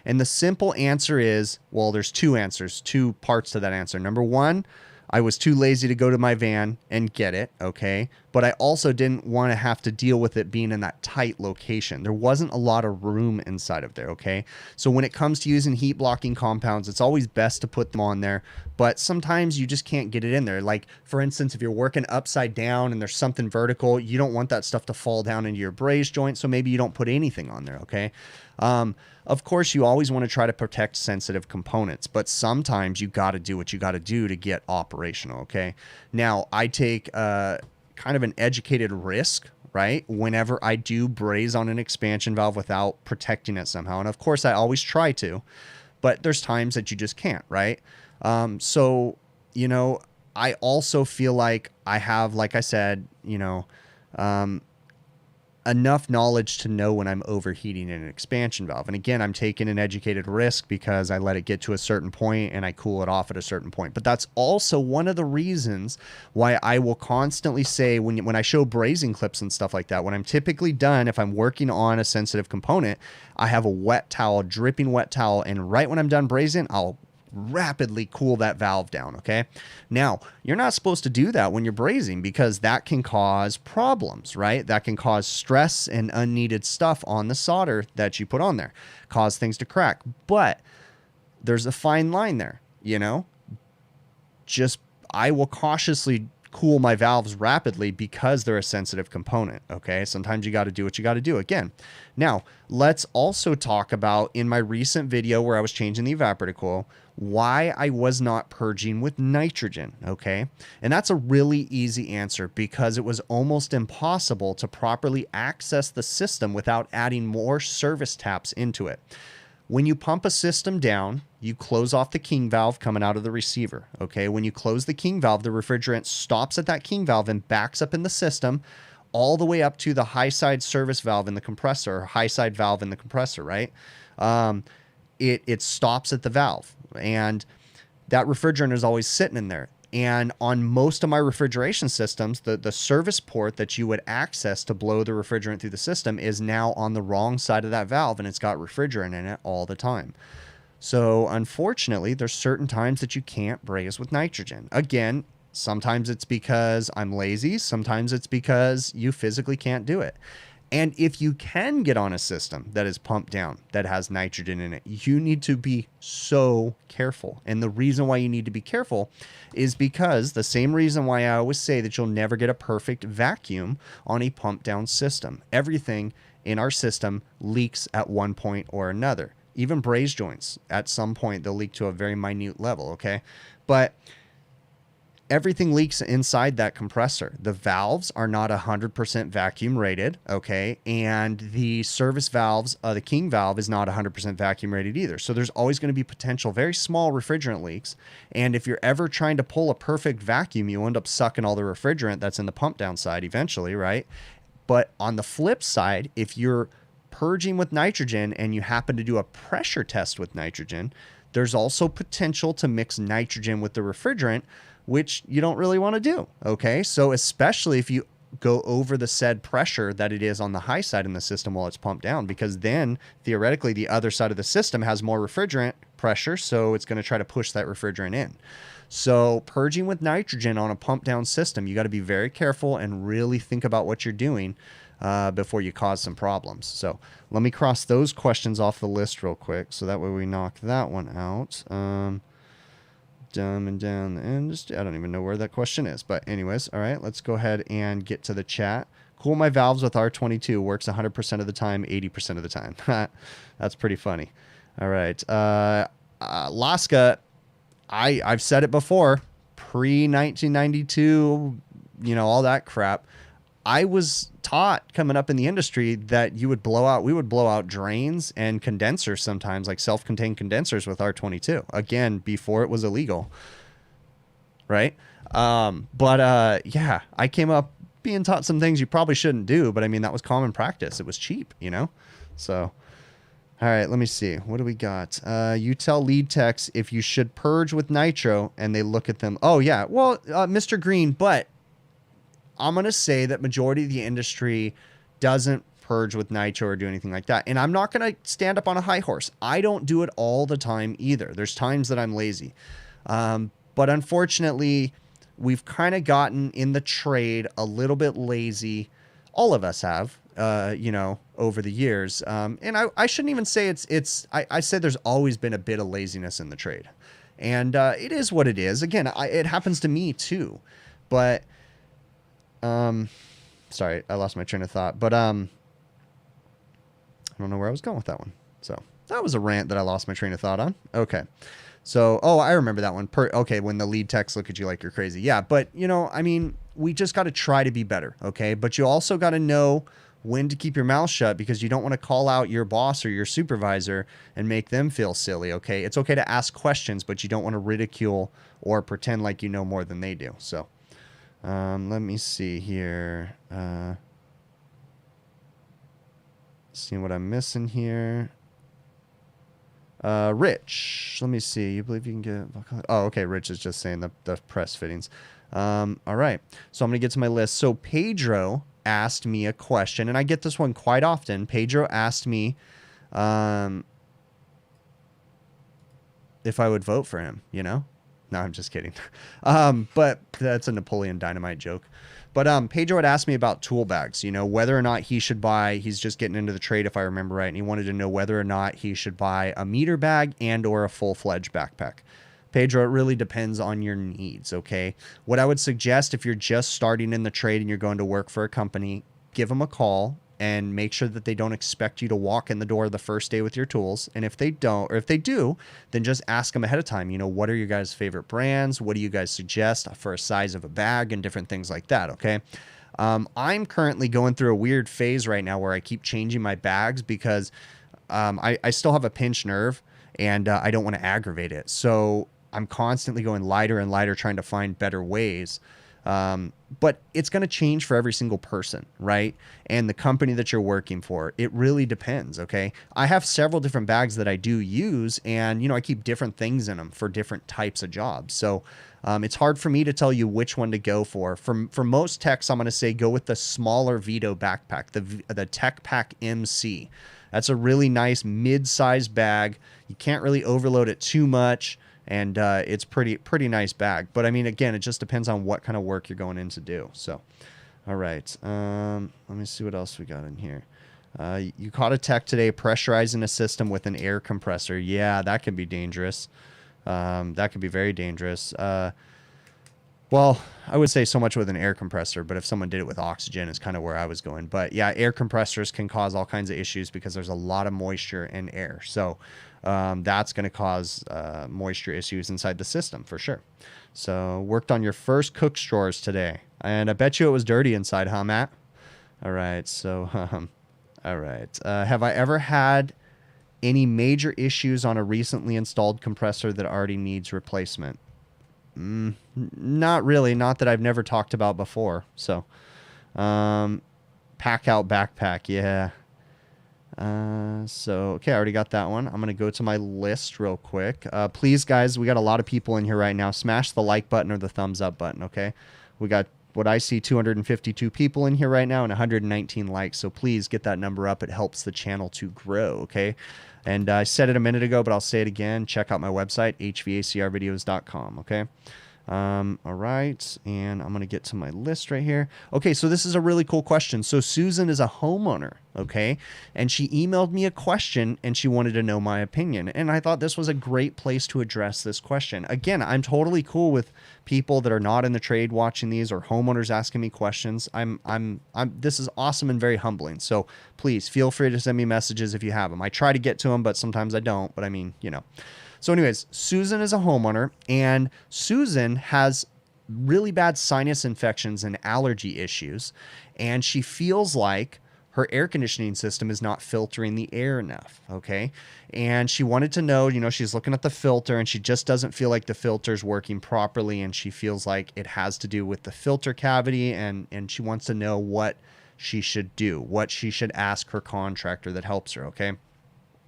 And the simple answer is, well, there's two answers, two parts to that answer. Number one, I was too lazy to go to my van and get it, okay? But I also didn't want to have to deal with it being in that tight location. There wasn't a lot of room inside of there, okay? So when it comes to using heat blocking compounds, it's always best to put them on there, but sometimes you just can't get it in there. Like, for instance, if you're working upside down and there's something vertical, you don't want that stuff to fall down into your braze joint, so maybe you don't put anything on there, okay? Of course, you always want to try to protect sensitive components, but sometimes you got to do what you got to do to get operational, okay? Now, I take kind of an educated risk, right? Whenever I do braze on an expansion valve without protecting it somehow. And of course, I always try to, but there's times that you just can't, right? So, I also feel like I have, like I said, enough knowledge to know when I'm overheating an expansion valve. And again, I'm taking an educated risk because I let it get to a certain point and I cool it off at a certain point. But that's also one of the reasons why I will constantly say when I show brazing clips and stuff like that, when I'm typically done, if I'm working on a sensitive component, I have a wet towel, dripping wet towel. And right when I'm done brazing, I'll rapidly cool that valve down, okay? Now, you're not supposed to do that when you're brazing because that can cause problems, right? That can cause stress and unneeded stuff on the solder that you put on there, cause things to crack. But there's a fine line there, you know? I will cautiously cool my valves rapidly because they're a sensitive component, okay? Sometimes you got to do what you got to do again. Now, let's also talk about, in my recent video where I was changing the evaporator coil, why I was not purging with nitrogen, okay? And that's a really easy answer because it was almost impossible to properly access the system without adding more service taps into it. When you pump a system down, you close off the king valve coming out of the receiver, okay? When you close the king valve, the refrigerant stops at that king valve and backs up in the system all the way up to the high side service valve in the compressor, or high side valve in the compressor, right? It stops at the valve, and that refrigerant is always sitting in there. And on most of my refrigeration systems, the service port that you would access to blow the refrigerant through the system is now on the wrong side of that valve, and it's got refrigerant in it all the time. So unfortunately, there's certain times that you can't braze with nitrogen. Again, sometimes it's because I'm lazy. Sometimes it's because you physically can't do it. And if you can get on a system that is pumped down, that has nitrogen in it, you need to be so careful. And the reason why you need to be careful is because the same reason why I always say that you'll never get a perfect vacuum on a pumped down system. Everything in our system leaks at one point or another. Even braze joints, at some point, they'll leak to a very minute level, okay? But everything leaks inside that compressor. The valves are not 100% vacuum rated, okay? And the service valves, the king valve is not 100% vacuum rated either. So there's always going to be potential very small refrigerant leaks. And if you're ever trying to pull a perfect vacuum, you end up sucking all the refrigerant that's in the pump down side eventually, right? But on the flip side, if you're purging with nitrogen and you happen to do a pressure test with nitrogen, there's also potential to mix nitrogen with the refrigerant, which you don't really want to do, okay? So especially if you go over the said pressure that it is on the high side in the system while it's pumped down, because then theoretically the other side of the system has more refrigerant pressure, so it's going to try to push that refrigerant in. So purging with nitrogen on a pumped down system, you got to be very careful and really think about what you're doing before you cause some problems. So let me cross those questions off the list real quick, so that way we knock that one out. Dumb and down the end. I don't even know where that question is. But anyways, all right, let's go ahead and get to the chat. Cool my valves with R22. Works 100% of the time, 80% of the time. That's pretty funny. All right. Laska, I've said it before. Pre-1992, you know, all that crap. I was taught coming up in the industry that we would blow out drains and condensers sometimes, like self-contained condensers with R22. Again, before it was illegal, right? Yeah, I came up being taught some things you probably shouldn't do, but I mean, that was common practice. It was cheap, you know? So, all right, let me see. What do we got? You tell lead techs if you should purge with nitro, and they look at them. Oh, yeah. Well, Mr. Green, but I'm going to say that majority of the industry doesn't purge with nitro or do anything like that. And I'm not going to stand up on a high horse. I don't do it all the time either. There's times that I'm lazy. But unfortunately, we've kind of gotten in the trade a little bit lazy. All of us have, you know, over the years. And I shouldn't even say I said there's always been a bit of laziness in the trade. And it is what it is. Again, it happens to me too. But sorry, I lost my train of thought, but, I don't know where I was going with that one. So that was a rant that I lost my train of thought on. Okay. So, oh, I remember that one. Okay. When the lead techs look at you like you're crazy. Yeah. But you know, I mean, we just got to try to be better. Okay. But you also got to know when to keep your mouth shut, because you don't want to call out your boss or your supervisor and make them feel silly. Okay. It's okay to ask questions, but you don't want to ridicule or pretend like you know more than they do. So, let me see here. Seeing what I'm missing here. Rich, let me see. You believe you can get... Oh, okay. Rich is just saying the press fittings. All right. So I'm going to get to my list. So Pedro asked me a question, and I get this one quite often. Pedro asked me, if I would vote for him, you know? No, I'm just kidding. But that's a Napoleon Dynamite joke. But Pedro had asked me about tool bags, you know, whether or not he should buy, he's just getting into the trade if I remember right, and he wanted to know whether or not he should buy a meter bag and or a full-fledged backpack. Pedro, it really depends on your needs, okay? What I would suggest if you're just starting in the trade and you're going to work for a company, give them a call and make sure that they don't expect you to walk in the door the first day with your tools. And if they don't, or if they do, then just ask them ahead of time, you know, what are your guys' favorite brands? What do you guys suggest for a size of a bag and different things like that, okay? I'm currently going through a weird phase right now where I keep changing my bags because I still have a pinched nerve and I don't want to aggravate it. So I'm constantly going lighter and lighter trying to find better ways. But it's going to change for every single person, right? And the company that you're working for, it really depends, okay? I have several different bags that I do use and, you know, I keep different things in them for different types of jobs. So it's hard for me to tell you which one to go for. For most techs, I'm going to say go with the smaller Vito backpack, the Tech Pack MC. That's a really nice mid-sized bag. You can't really overload it too much. And it's pretty nice bag. But I mean, again, it just depends on what kind of work you're going in to do. So, all right. Let me see what else we got in here. You caught a tech today pressurizing a system with an air compressor. Yeah, that could be dangerous. That could be very dangerous. Well, I would say so much with an air compressor, but if someone did it with oxygen is kind of where I was going. But yeah, air compressors can cause all kinds of issues because there's a lot of moisture in air. So that's going to cause moisture issues inside the system for sure. So worked on your first cook drawers today. And I bet you it was dirty inside, huh, Matt? All right. So, all right. Have I ever had any major issues on a recently installed compressor that already needs replacement? Not really. Not that I've never talked about before. So, pack out backpack. Yeah. So, okay, I already got that one. I'm going to go to my list real quick. Please, guys, we got a lot of people in here right now. Smash the like button or the thumbs up button, okay? We got what I see 252 people in here right now and 119 likes. So please get that number up. It helps the channel to grow, okay? And I said it a minute ago, but I'll say it again. Check out my website, hvacrvideos.com, okay? All right, and I'm going to get to my list right here. Okay, so this is a really cool question. So Susan is a homeowner, okay? And she emailed me a question, and she wanted to know my opinion. And I thought this was a great place to address this question. Again, I'm totally cool with people that are not in the trade watching these or homeowners asking me questions. This is awesome and very humbling. So please feel free to send me messages if you have them. I try to get to them, but sometimes I don't. But I mean, you know. So anyways, Susan is a homeowner, and Susan has really bad sinus infections and allergy issues, and she feels like her air conditioning system is not filtering the air enough, okay? And she wanted to know, you know, she's looking at the filter, and she just doesn't feel like the filter's working properly, and she feels like it has to do with the filter cavity, and she wants to know what she should do, what she should ask her contractor that helps her, okay?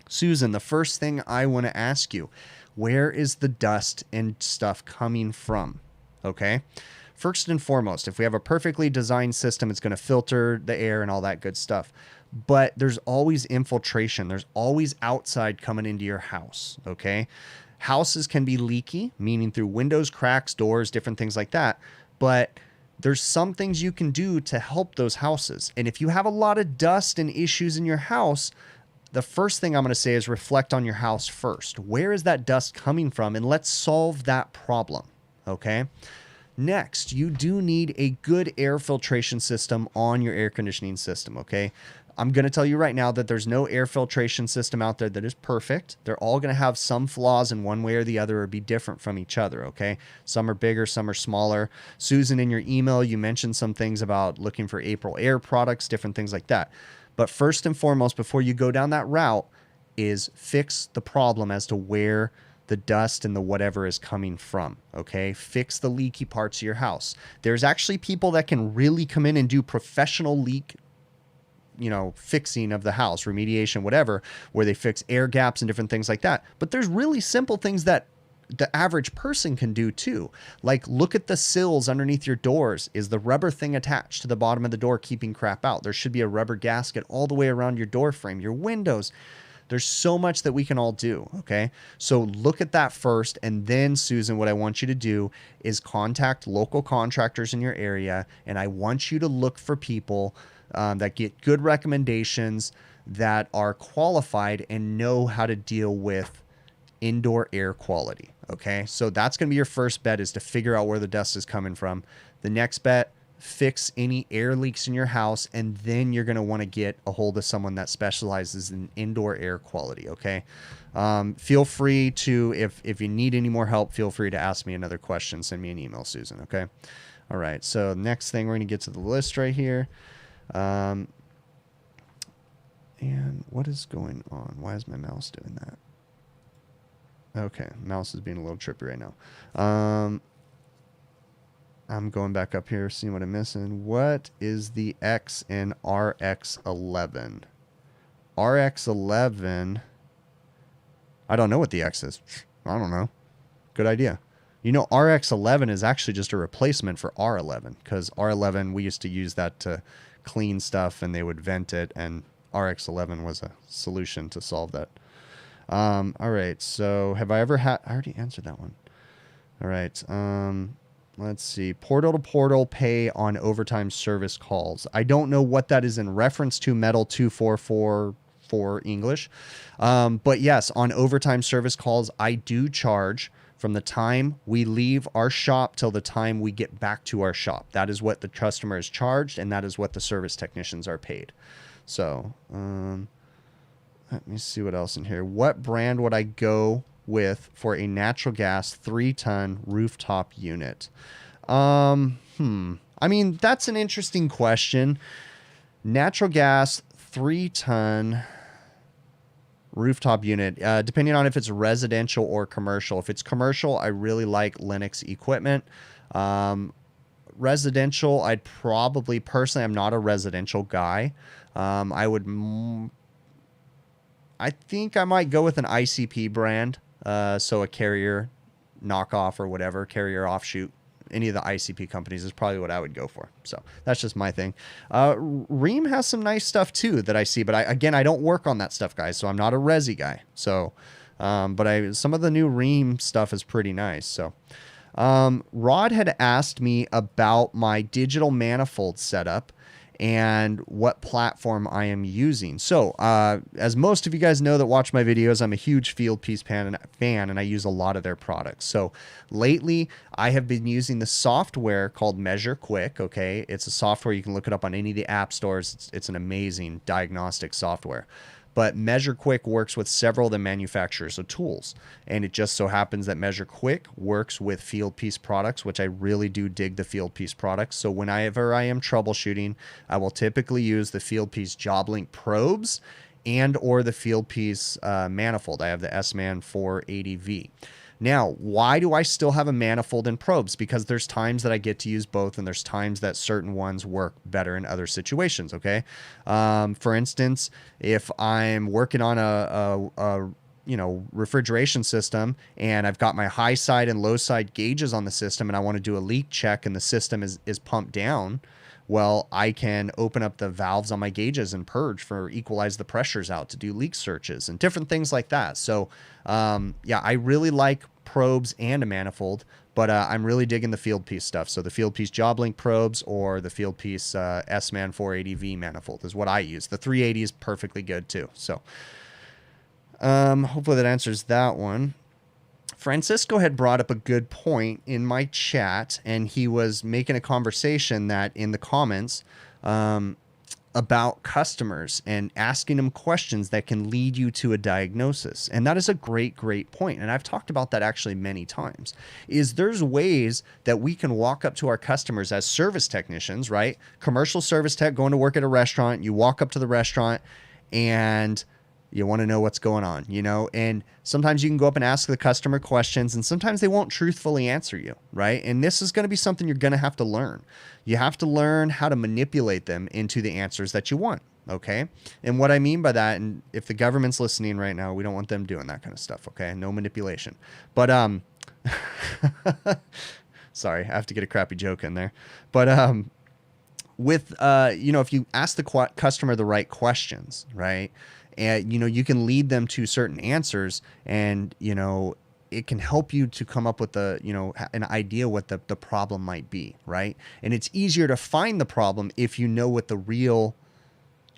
Susan, the first thing I want to ask you, where is the dust and stuff coming from? Okay. First and foremost, if we have a perfectly designed system, it's going to filter the air and all that good stuff. But there's always infiltration. There's always outside coming into your house. Okay. Houses can be leaky, meaning through windows, cracks, doors, different things like that. But there's some things you can do to help those houses. And if you have a lot of dust and issues in your house, the first thing I'm going to say is reflect on your house first. Where is that dust coming from? And let's solve that problem, okay? Next, you do need a good air filtration system on your air conditioning system, okay? I'm going to tell you right now that there's no air filtration system out there that is perfect. They're all going to have some flaws in one way or the other or be different from each other, okay? Some are bigger, some are smaller. Susan, in your email, you mentioned some things about looking for April Air products, different things like that. But first and foremost, before you go down that route, is fix the problem as to where the dust and the whatever is coming from, okay? Fix the leaky parts of your house. There's actually people that can really come in and do professional leak, you know, fixing of the house, remediation, whatever, where they fix air gaps and different things like that. But there's really simple things that the average person can do too. Like look at the sills underneath your doors. Is the rubber thing attached to the bottom of the door keeping crap out? There should be a rubber gasket all the way around your door frame, your windows. There's so much that we can all do, okay? So look at that first, and then, Susan, what I want you to do is contact local contractors in your area, and I want you to look for people that get good recommendations, that are qualified and know how to deal with indoor air quality. Okay, so that's going to be your first bet, is to figure out where the dust is coming from. The next bet, fix any air leaks in your house, and then you're going to want to get a hold of someone that specializes in indoor air quality. Okay, feel free to, if you need any more help, feel free to ask me another question. Send me an email, Susan. Okay, all right, so next thing, we're going to get to the list right here. And what is going on? Why is my mouse doing that? Okay, mouse is being a little trippy right now. I'm going back up here, seeing what I'm missing. What is the X in RX11? RX11, I don't know what the X is. I don't know. Good idea. You know, RX11 is actually just a replacement for R11, because R11, we used to use that to clean stuff, and they would vent it, and RX11 was a solution to solve that. All right, so have I ever had... I already answered that one. All right, let's see. Portal to portal pay on overtime service calls. I don't know what that is in reference to, Metal 2444 English. But yes, on overtime service calls, I do charge from the time we leave our shop till the time we get back to our shop. That is what the customer is charged, and that is what the service technicians are paid. So, let me see what else in here. What brand would I go with for a natural gas 3-ton rooftop unit? I mean, that's an interesting question. Natural gas 3-ton rooftop unit, depending on if it's residential or commercial. If it's commercial, I really like Lennox equipment. Residential, I'd probably, personally, I'm not a residential guy. I think I might go with an ICP brand, so a Carrier knockoff or whatever, Carrier offshoot. Any of the ICP companies is probably what I would go for. So that's just my thing. Rheem has some nice stuff too that I see, but again, I don't work on that stuff, guys, so I'm not a resi guy. So, but some of the new Rheem stuff is pretty nice. So, Rod had asked me about my digital manifold setup and what platform I am using. So, as most of you guys know that watch my videos, I'm a huge Fieldpiece fan, and I use a lot of their products. So, lately, I have been using the software called Measure Quick, okay? It's a software, you can look it up on any of the app stores. It's an amazing diagnostic software. But Measure Quick works with several of the manufacturers of tools. And it just so happens that Measure Quick works with Fieldpiece products, which I really do dig the Fieldpiece products. So whenever I am troubleshooting, I will typically use the Fieldpiece JobLink probes and or the Fieldpiece manifold. I have the S-Man 480V. Now, why do I still have a manifold and probes? Because there's times that I get to use both, and there's times that certain ones work better in other situations, okay? For instance, if I'm working on a refrigeration system, and I've got my high side and low side gauges on the system, and I want to do a leak check, and the system is pumped down, well, I can open up the valves on my gauges and purge for equalize the pressures out to do leak searches and different things like that. So, yeah, I really like probes and a manifold, but I'm really digging the Fieldpiece stuff. So the Fieldpiece JobLink probes or the Fieldpiece S-Man 480V manifold is what I use. The 380 is perfectly good too. So hopefully that answers that one. Francisco had brought up a good point in my chat, and he was making a conversation that in the comments about customers and asking them questions that can lead you to a diagnosis. And that is a great, great point. And I've talked about that actually many times, is there's ways that we can walk up to our customers as service technicians, right? Commercial service tech going to work at a restaurant. You walk up to the restaurant and you want to know what's going on, you know, and sometimes you can go up and ask the customer questions, and sometimes they won't truthfully answer you, right? And this is going to be something you're going to have to learn. You have to learn how to manipulate them into the answers that you want, okay? And what I mean by that, and if the government's listening right now, we don't want them doing that kind of stuff, okay? No manipulation. But, sorry, I have to get a crappy joke in there. But, with, if you ask the customer the right questions, right? And, you know, you can lead them to certain answers, and, you know, it can help you to come up with an idea what the problem might be, right? And it's easier to find the problem if you know what the real,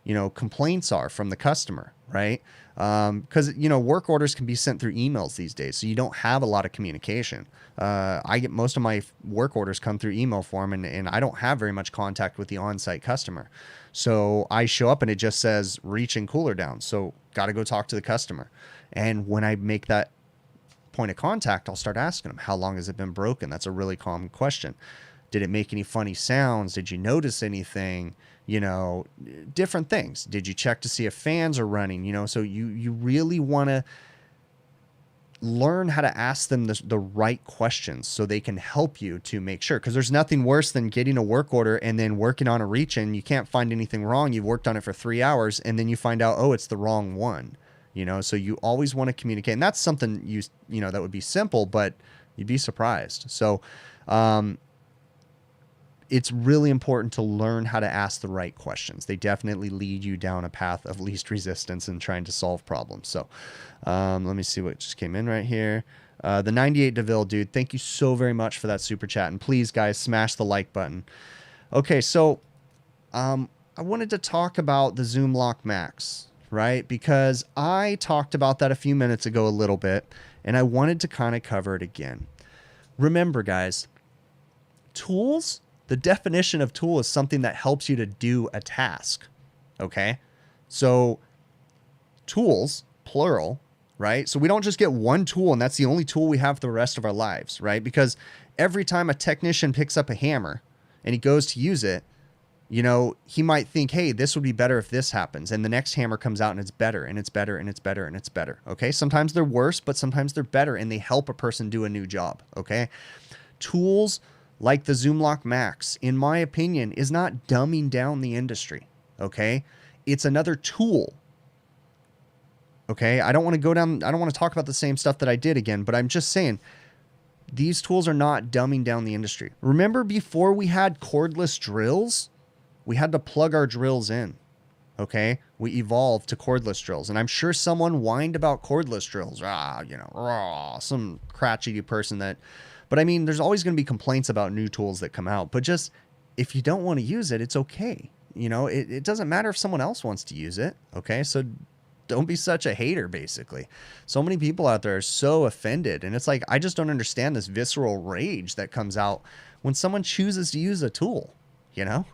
you know, complaints are from the customer, right? Because, you know, work orders can be sent through emails these days, so you don't have a lot of communication. I get most of my work orders come through email form, and I don't have very much contact with the on-site customer. So I show up and it just says reaching cooler down. So got to go talk to the customer. And when I make that point of contact, I'll start asking them, how long has it been broken? That's a really common question. Did it make any funny sounds? Did you notice anything? You know, different things. Did you check to see if fans are running? You know, so you really want to learn how to ask them the right questions so they can help you to make sure. Because there's nothing worse than getting a work order and then working on a reach-in. You can't find anything wrong. You've worked on it for 3 hours, and then you find out, oh, it's the wrong one. You know, so you always want to communicate. And that's something you know, that would be simple, but you'd be surprised. So, it's really important to learn how to ask the right questions. They definitely lead you down a path of least resistance in trying to solve problems. So let me see what just came in right here. The 98 DeVille dude, thank you so very much for that super chat. And please, guys, smash the like button. Okay, so I wanted to talk about the Zoom Lock Max, right? Because I talked about that a few minutes ago a little bit, and I wanted to kind of cover it again. Remember, guys, tools... The definition of tool is something that helps you to do a task, okay? So tools, plural, right? So we don't just get one tool and that's the only tool we have for the rest of our lives, right? Because every time a technician picks up a hammer and he goes to use it, you know, he might think, hey, this would be better if this happens. And the next hammer comes out and it's better and it's better and it's better and it's better, okay? Sometimes they're worse, but sometimes they're better and they help a person do a new job, okay? Tools like the Zoom Lock Max, in my opinion, is not dumbing down the industry, okay? It's another tool, okay? I don't want to talk about the same stuff that I did again, but I'm just saying these tools are not dumbing down the industry. Remember before we had cordless drills, we had to plug our drills in, okay? We evolved to cordless drills, and I'm sure someone whined about cordless drills. You know, some crotchety person that... But I mean, there's always going to be complaints about new tools that come out. But just if you don't want to use it, it's okay. You know, it doesn't matter if someone else wants to use it. Okay, so don't be such a hater, basically. So many people out there are so offended. And it's like, I just don't understand this visceral rage that comes out when someone chooses to use a tool, you know?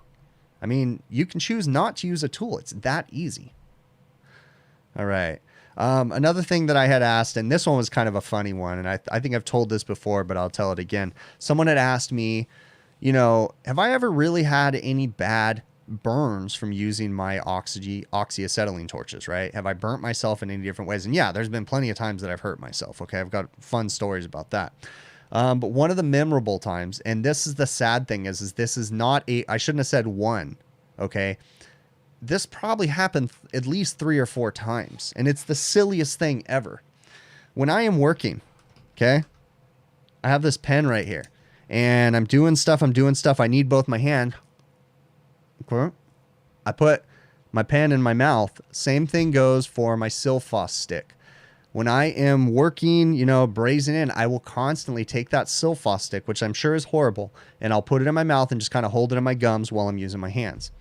I mean, you can choose not to use a tool. It's that easy. All right. Another thing that I had asked, and this one was kind of a funny one, and I think I've told this before, but I'll tell it again. Someone had asked me, you know, have I ever really had any bad burns from using my oxyacetylene torches, right? Have I burnt myself in any different ways? And yeah, there's been plenty of times that I've hurt myself, okay? I've got fun stories about that. But one of the memorable times, and this is the sad thing, is this is not I shouldn't have said one, okay? This probably happened at least 3 or 4 times, and it's the silliest thing ever. When I am working, okay, I have this pen right here, and I'm doing stuff. I need both my hand. Okay. I put my pen in my mouth. Same thing goes for my Silphos stick. When I am working, you know, brazing in, I will constantly take that Silphos stick, which I'm sure is horrible, and I'll put it in my mouth and just kind of hold it in my gums while I'm using my hands.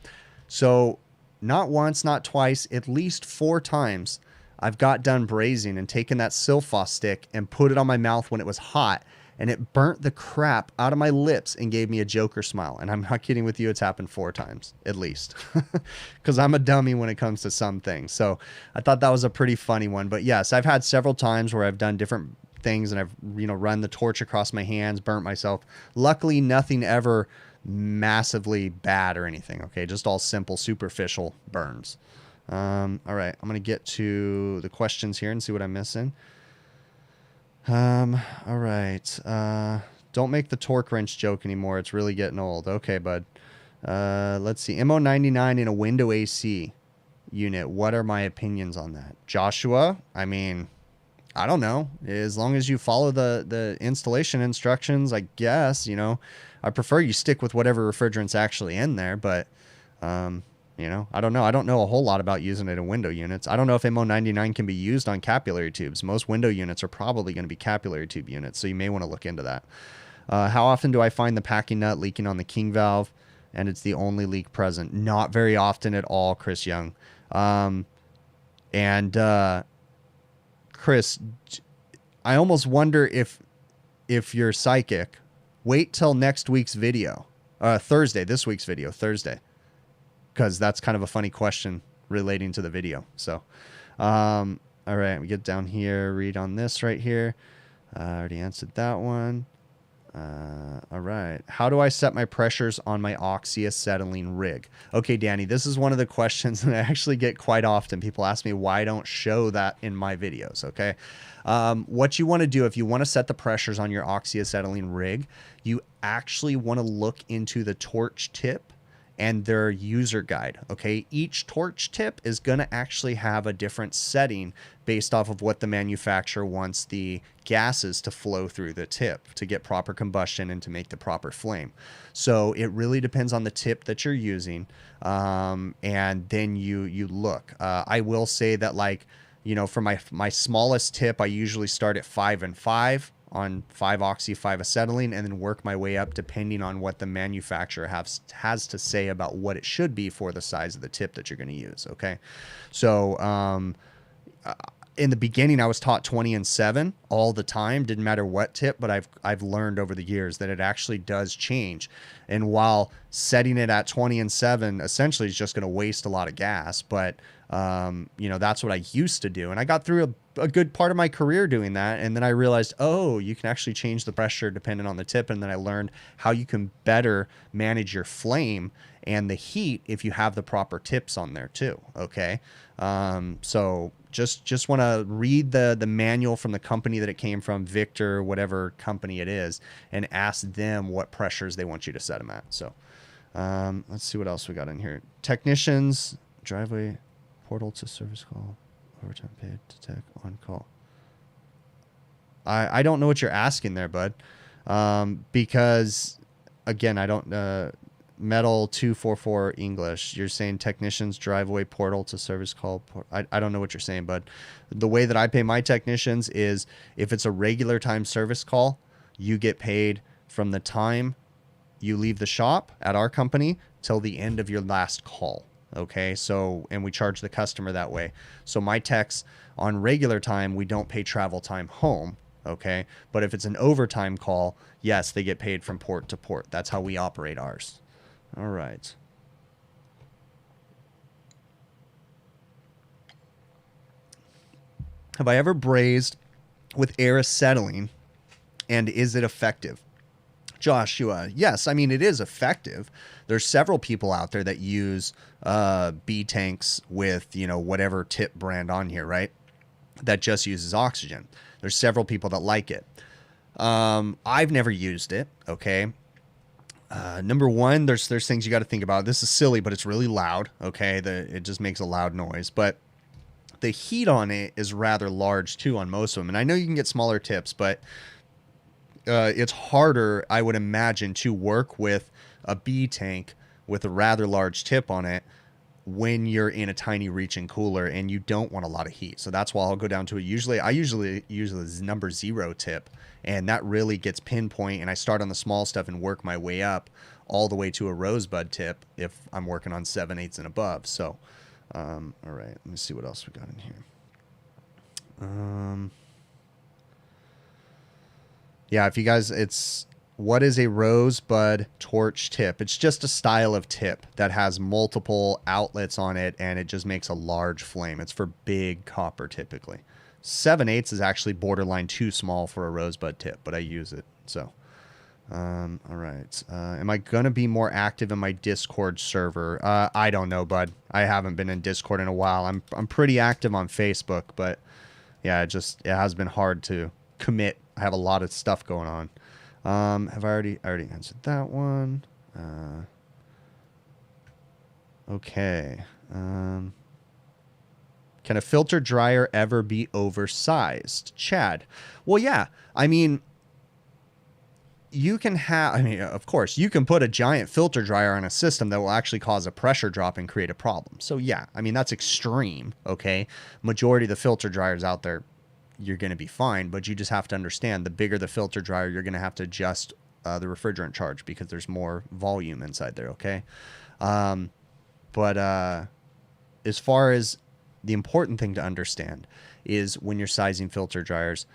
So not once, not twice, at least 4 times, I've got done brazing and taken that Silphos stick and put it on my mouth when it was hot, and it burnt the crap out of my lips and gave me a Joker smile. And I'm not kidding with you, it's happened 4 times, at least. Because I'm a dummy when it comes to some things. So I thought that was a pretty funny one. But yes, I've had several times where I've done different things and I've, you know, run the torch across my hands, burnt myself. Luckily, nothing ever massively bad or anything, okay? Just all simple, superficial burns. All right, I'm going to get to the questions here and see what I'm missing. All right. Don't make the torque wrench joke anymore. It's really getting old. Okay, bud. Let's see. MO99 in a window AC unit. What are my opinions on that? Joshua, I mean, I don't know. As long as you follow the installation instructions, I guess, you know. I prefer you stick with whatever refrigerant's actually in there, but, you You know, I don't know. I don't know a whole lot about using it in window units. I don't know if MO99 can be used on capillary tubes. Most window units are probably going to be capillary tube units, so you may want to look into that. How often do I find the packing nut leaking on the king valve, and it's the only leak present? Not very often at all, Chris Young. Chris, I almost wonder if you're psychic. Wait till next week's video. Thursday, this week's video, Thursday. Because that's kind of a funny question relating to the video. So, all right, we get down here, read on this right here. I already answered that one. All right. How do I set my pressures on my oxyacetylene rig? Okay, Danny, this is one of the questions that I actually get quite often. People ask me why I don't show that in my videos, okay? What you want to do, if you want to set the pressures on your oxyacetylene rig, you actually want to look into the torch tip and their user guide, okay? Each torch tip is going to actually have a different setting based off of what the manufacturer wants the gases to flow through the tip to get proper combustion and to make the proper flame. So it really depends on the tip that you're using, and then you look. I will say that, like, you know, for my smallest tip, I usually start at 5 and 5 on 5 oxy, 5 acetylene, and then work my way up depending on what the manufacturer has to say about what it should be for the size of the tip that you're going to use, okay? So in the beginning, I was taught 20 and 7 all the time. Didn't matter what tip, but I've learned over the years that it actually does change. And while setting it at 20 and 7 essentially is just going to waste a lot of gas, but you know, that's what I used to do. And I got through a good part of my career doing that. And then I realized, oh, you can actually change the pressure depending on the tip. And then I learned how you can better manage your flame and the heat if you have the proper tips on there too. Okay. So just want to read the manual from the company that it came from, Hvacr, whatever company it is, and ask them what pressures they want you to set them at. So let's see what else we got in here. Technicians, driveway, portal to service call, overtime paid, detect, on call. I don't know what you're asking there, bud. Because again, I don't, Metal 244 English, you're saying technicians, driveway, portal to service call. I don't know what you're saying, bud. The way that I pay my technicians is if it's a regular time service call, you get paid from the time you leave the shop at our company till the end of your last call. Okay, so, and we charge the customer that way. So my techs on regular time, we don't pay travel time home. Okay, but if it's an overtime call, yes, they get paid from port to port. That's how we operate ours. All right. Have I ever brazed with air acetylene, and is it effective? Joshua, yes, I mean, it is effective. There's several people out there that use B tanks with, you know, whatever tip brand on here, right? That just uses oxygen. There's several people that like it. I've never used it, okay? Number one, there's things you got to think about. This is silly, but it's really loud, okay? It just makes a loud noise. But the heat on it is rather large, too, on most of them. And I know you can get smaller tips, but it's harder, I would imagine, to work with a B tank with a rather large tip on it when you're in a tiny reaching cooler and you don't want a lot of heat. So that's why I'll go down to I usually use the number 0 tip, and that really gets pinpoint, and I start on the small stuff and work my way up all the way to a rosebud tip if I'm working on 7/8 and above. So all right, let me see what else we got in here. Yeah, if you guys, what is a rosebud torch tip? It's just a style of tip that has multiple outlets on it, and it just makes a large flame. It's for big copper typically. 7/8 is actually borderline too small for a rosebud tip, but I use it. So, all right. Am I going to be more active in my Discord server? I don't know, bud. I haven't been in Discord in a while. I'm pretty active on Facebook, but yeah, it has been hard to commit. I have a lot of stuff going on. Have I already answered that one? Okay. Can a filter dryer ever be oversized? Chad. Well, yeah. I mean, you can have, I mean, of course, you can put a giant filter dryer on a system that will actually cause a pressure drop and create a problem. So yeah, I mean, that's extreme, okay? Majority of the filter dryers out there, you're going to be fine, but you just have to understand the bigger the filter dryer, you're going to have to adjust the refrigerant charge because there's more volume inside there, okay? But as far as the important thing to understand is when you're sizing filter dryers,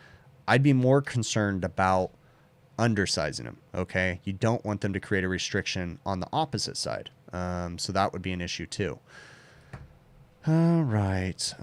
I'd be more concerned about undersizing them, okay? You don't want them to create a restriction on the opposite side. So that would be an issue too. All right.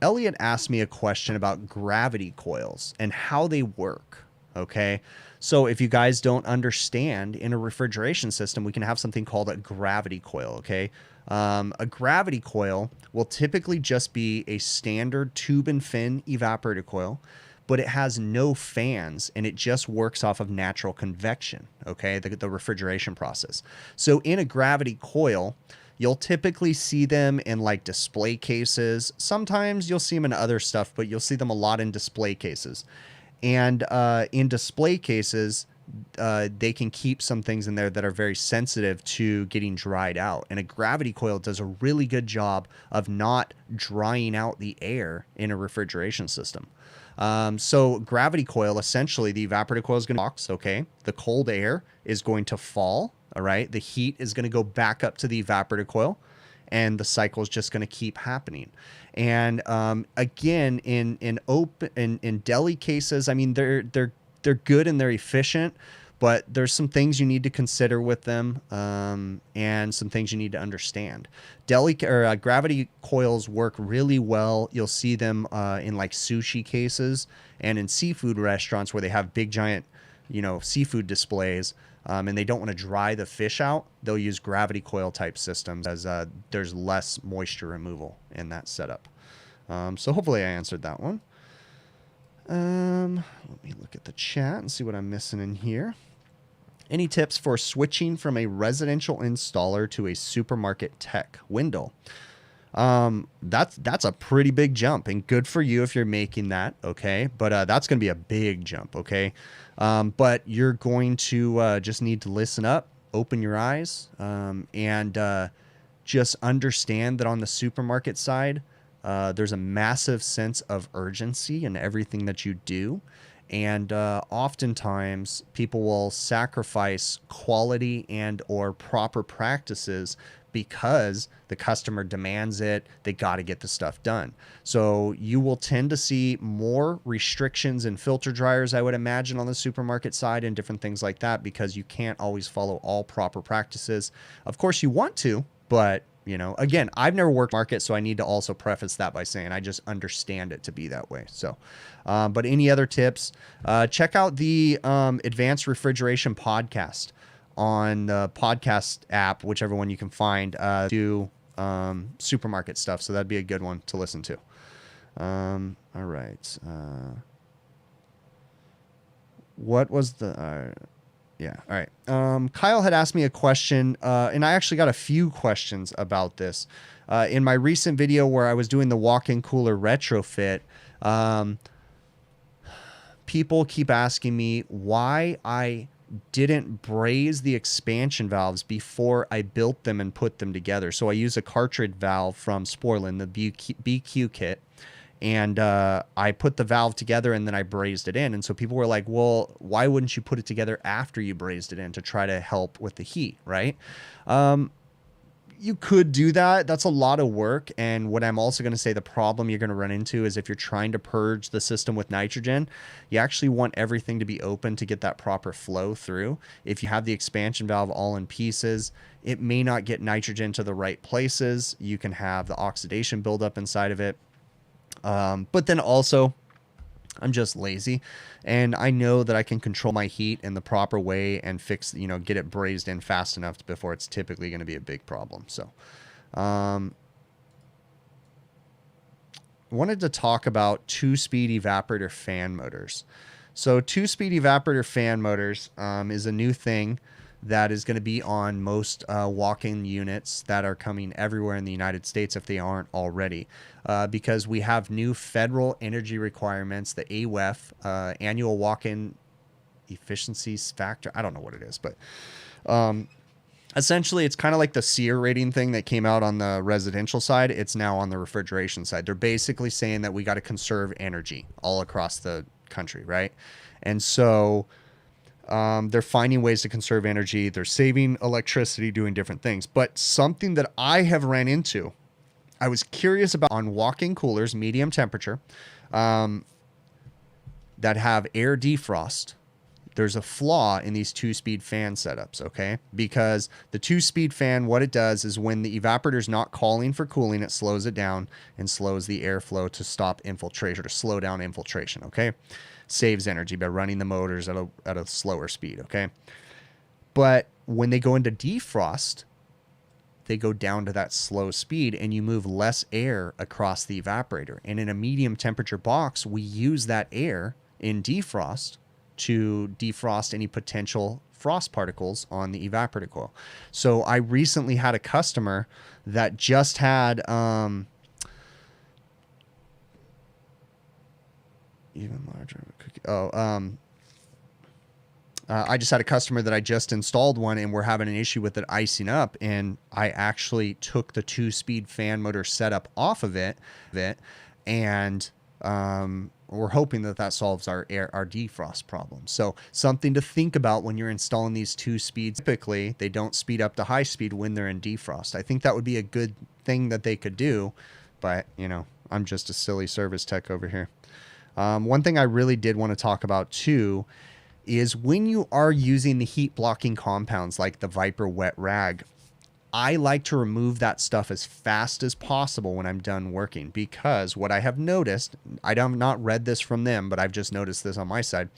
Elliot asked me a question about gravity coils and how they work, okay? So if you guys don't understand, in a refrigeration system, we can have something called a gravity coil, okay? A gravity coil will typically just be a standard tube and fin evaporator coil, but it has no fans and it just works off of natural convection, okay, the refrigeration process. So in a gravity coil, you'll typically see them in like display cases. Sometimes you'll see them in other stuff, but you'll see them a lot in display cases. And in display cases, they can keep some things in there that are very sensitive to getting dried out. And a gravity coil does a really good job of not drying out the air in a refrigeration system. So gravity coil, essentially the evaporator coil is going to box, okay? The cold air is going to fall, all right? The heat is going to go back up to the evaporator coil, and the cycle is just going to keep happening. And again, in deli cases, I mean, they're good and they're efficient, but there's some things you need to consider with them, and some things you need to understand. Gravity coils work really well. You'll see them in like sushi cases and in seafood restaurants where they have big giant, seafood displays, and they don't want to dry the fish out. They'll use gravity coil type systems as there's less moisture removal in that setup. So hopefully I answered that one. Let me look at the chat and see what I'm missing in here. Any tips for switching from a residential installer to a supermarket tech window? That's a pretty big jump, and good for you if you're making that, okay? But that's going to be a big jump, okay? But you're going to just need to listen up, open your eyes, and just understand that on the supermarket side, there's a massive sense of urgency in everything that you do. And oftentimes people will sacrifice quality and or proper practices because the customer demands it. They got to get the stuff done. So you will tend to see more restrictions in filter dryers, I would imagine, on the supermarket side and different things like that, because you can't always follow all proper practices. Of course you want to, but again, I've never worked market, so I need to also preface that by saying I just understand it to be that way. So, but any other tips, check out the Advanced Refrigeration podcast on the podcast app, whichever one you can find, do supermarket stuff. So that'd be a good one to listen to. All right. What was the... Yeah. All right. Kyle had asked me a question, and I actually got a few questions about this. In my recent video where I was doing the walk-in cooler retrofit, people keep asking me why I didn't braze the expansion valves before I built them and put them together. So I use a cartridge valve from Sporlan, the BQ kit. And I put the valve together and then I brazed it in. And so people were like, well, why wouldn't you put it together after you brazed it in to try to help with the heat, right? You could do that. That's a lot of work. And what I'm also going to say, the problem you're going to run into is if you're trying to purge the system with nitrogen, you actually want everything to be open to get that proper flow through. If you have the expansion valve all in pieces, it may not get nitrogen to the right places. You can have the oxidation buildup inside of it. But then also, I'm just lazy, and I know that I can control my heat in the proper way and fix, get it brazed in fast enough before it's typically going to be a big problem. So, wanted to talk about 2-speed evaporator fan motors. So 2-speed evaporator fan motors is a new thing that is going to be on most walk-in units that are coming everywhere in the United States if they aren't already, because we have new federal energy requirements, the AWEF, annual walk-in efficiency factor. I don't know what it is, but essentially it's kind of like the SEER rating thing that came out on the residential side. It's now on the refrigeration side. They're basically saying that we got to conserve energy all across the country, right? And so they're finding ways to conserve energy. They're saving electricity, doing different things. But something that I have ran into, I was curious about on walk-in coolers, medium temperature, that have air defrost. There's a flaw in these 2-speed fan setups, okay? Because the 2-speed fan, what it does is when the evaporator's not calling for cooling, it slows it down and slows the airflow to stop infiltration or to slow down infiltration, okay? Saves energy by running the motors at a slower speed, okay? But when they go into defrost, they go down to that slow speed and you move less air across the evaporator. And in a medium temperature box, we use that air in defrost to defrost any potential frost particles on the evaporator coil. So I recently had a customer that just had even larger cookie. I just had a customer that I just installed one and we're having an issue with it icing up, and I actually took the 2-speed fan motor setup off of it, and we're hoping that that solves our defrost problem. So something to think about when you're installing these 2 speeds. Typically, they don't speed up to high speed when they're in defrost. I think that would be a good thing that they could do, but you know, I'm just a silly service tech over here. One thing I really did want to talk about too is when you are using the heat blocking compounds like the Hvacr wet rag, I like to remove that stuff as fast as possible when I'm done working, because what I have noticed, I have not read this from them, but I've just noticed this on my side,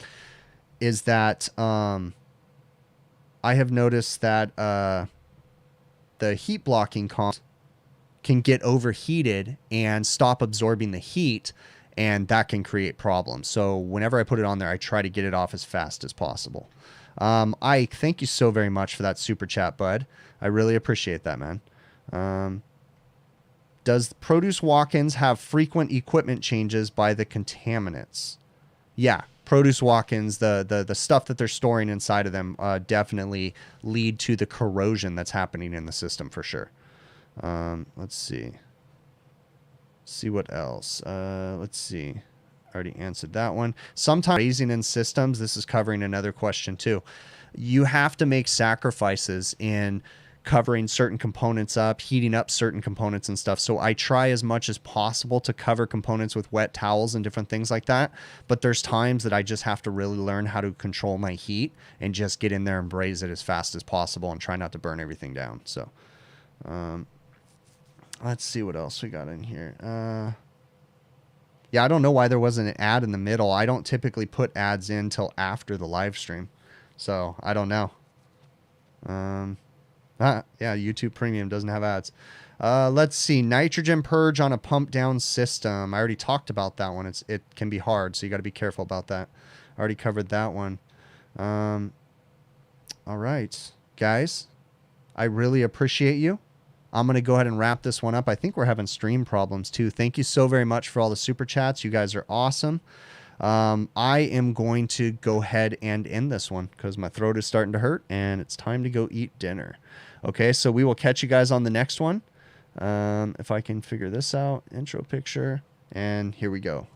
is that I have noticed that the heat blocking compounds can get overheated and stop absorbing the heat, and that can create problems. So whenever I put it on there, I try to get it off as fast as possible. I thank you so very much for that super chat, bud. I really appreciate that, man. Does produce walk-ins have frequent equipment changes by the contaminants? Yeah, produce walk-ins, the stuff that they're storing inside of them definitely lead to the corrosion that's happening in the system for sure. Let's see. See what else. Let's see. Already answered that one. Sometimes raising in systems, this is covering another question too. You have to make sacrifices in covering certain components up, heating up certain components and stuff. So I try as much as possible to cover components with wet towels and different things like that. But there's times that I just have to really learn how to control my heat and just get in there and braise it as fast as possible and try not to burn everything down. So, let's see what else we got in here. Yeah, I don't know why there wasn't an ad in the middle. I don't typically put ads in till after the live stream. So, I don't know. Yeah, YouTube Premium doesn't have ads. Let's see. Nitrogen purge on a pump down system. I already talked about that one. It can be hard, so you got to be careful about that. I already covered that one. All right, guys. I really appreciate you. I'm going to go ahead and wrap this one up. I think we're having stream problems too. Thank you so very much for all the super chats. You guys are awesome. I am going to go ahead and end this one because my throat is starting to hurt and it's time to go eat dinner. Okay, so we will catch you guys on the next one. If I can figure this out, intro picture, and here we go.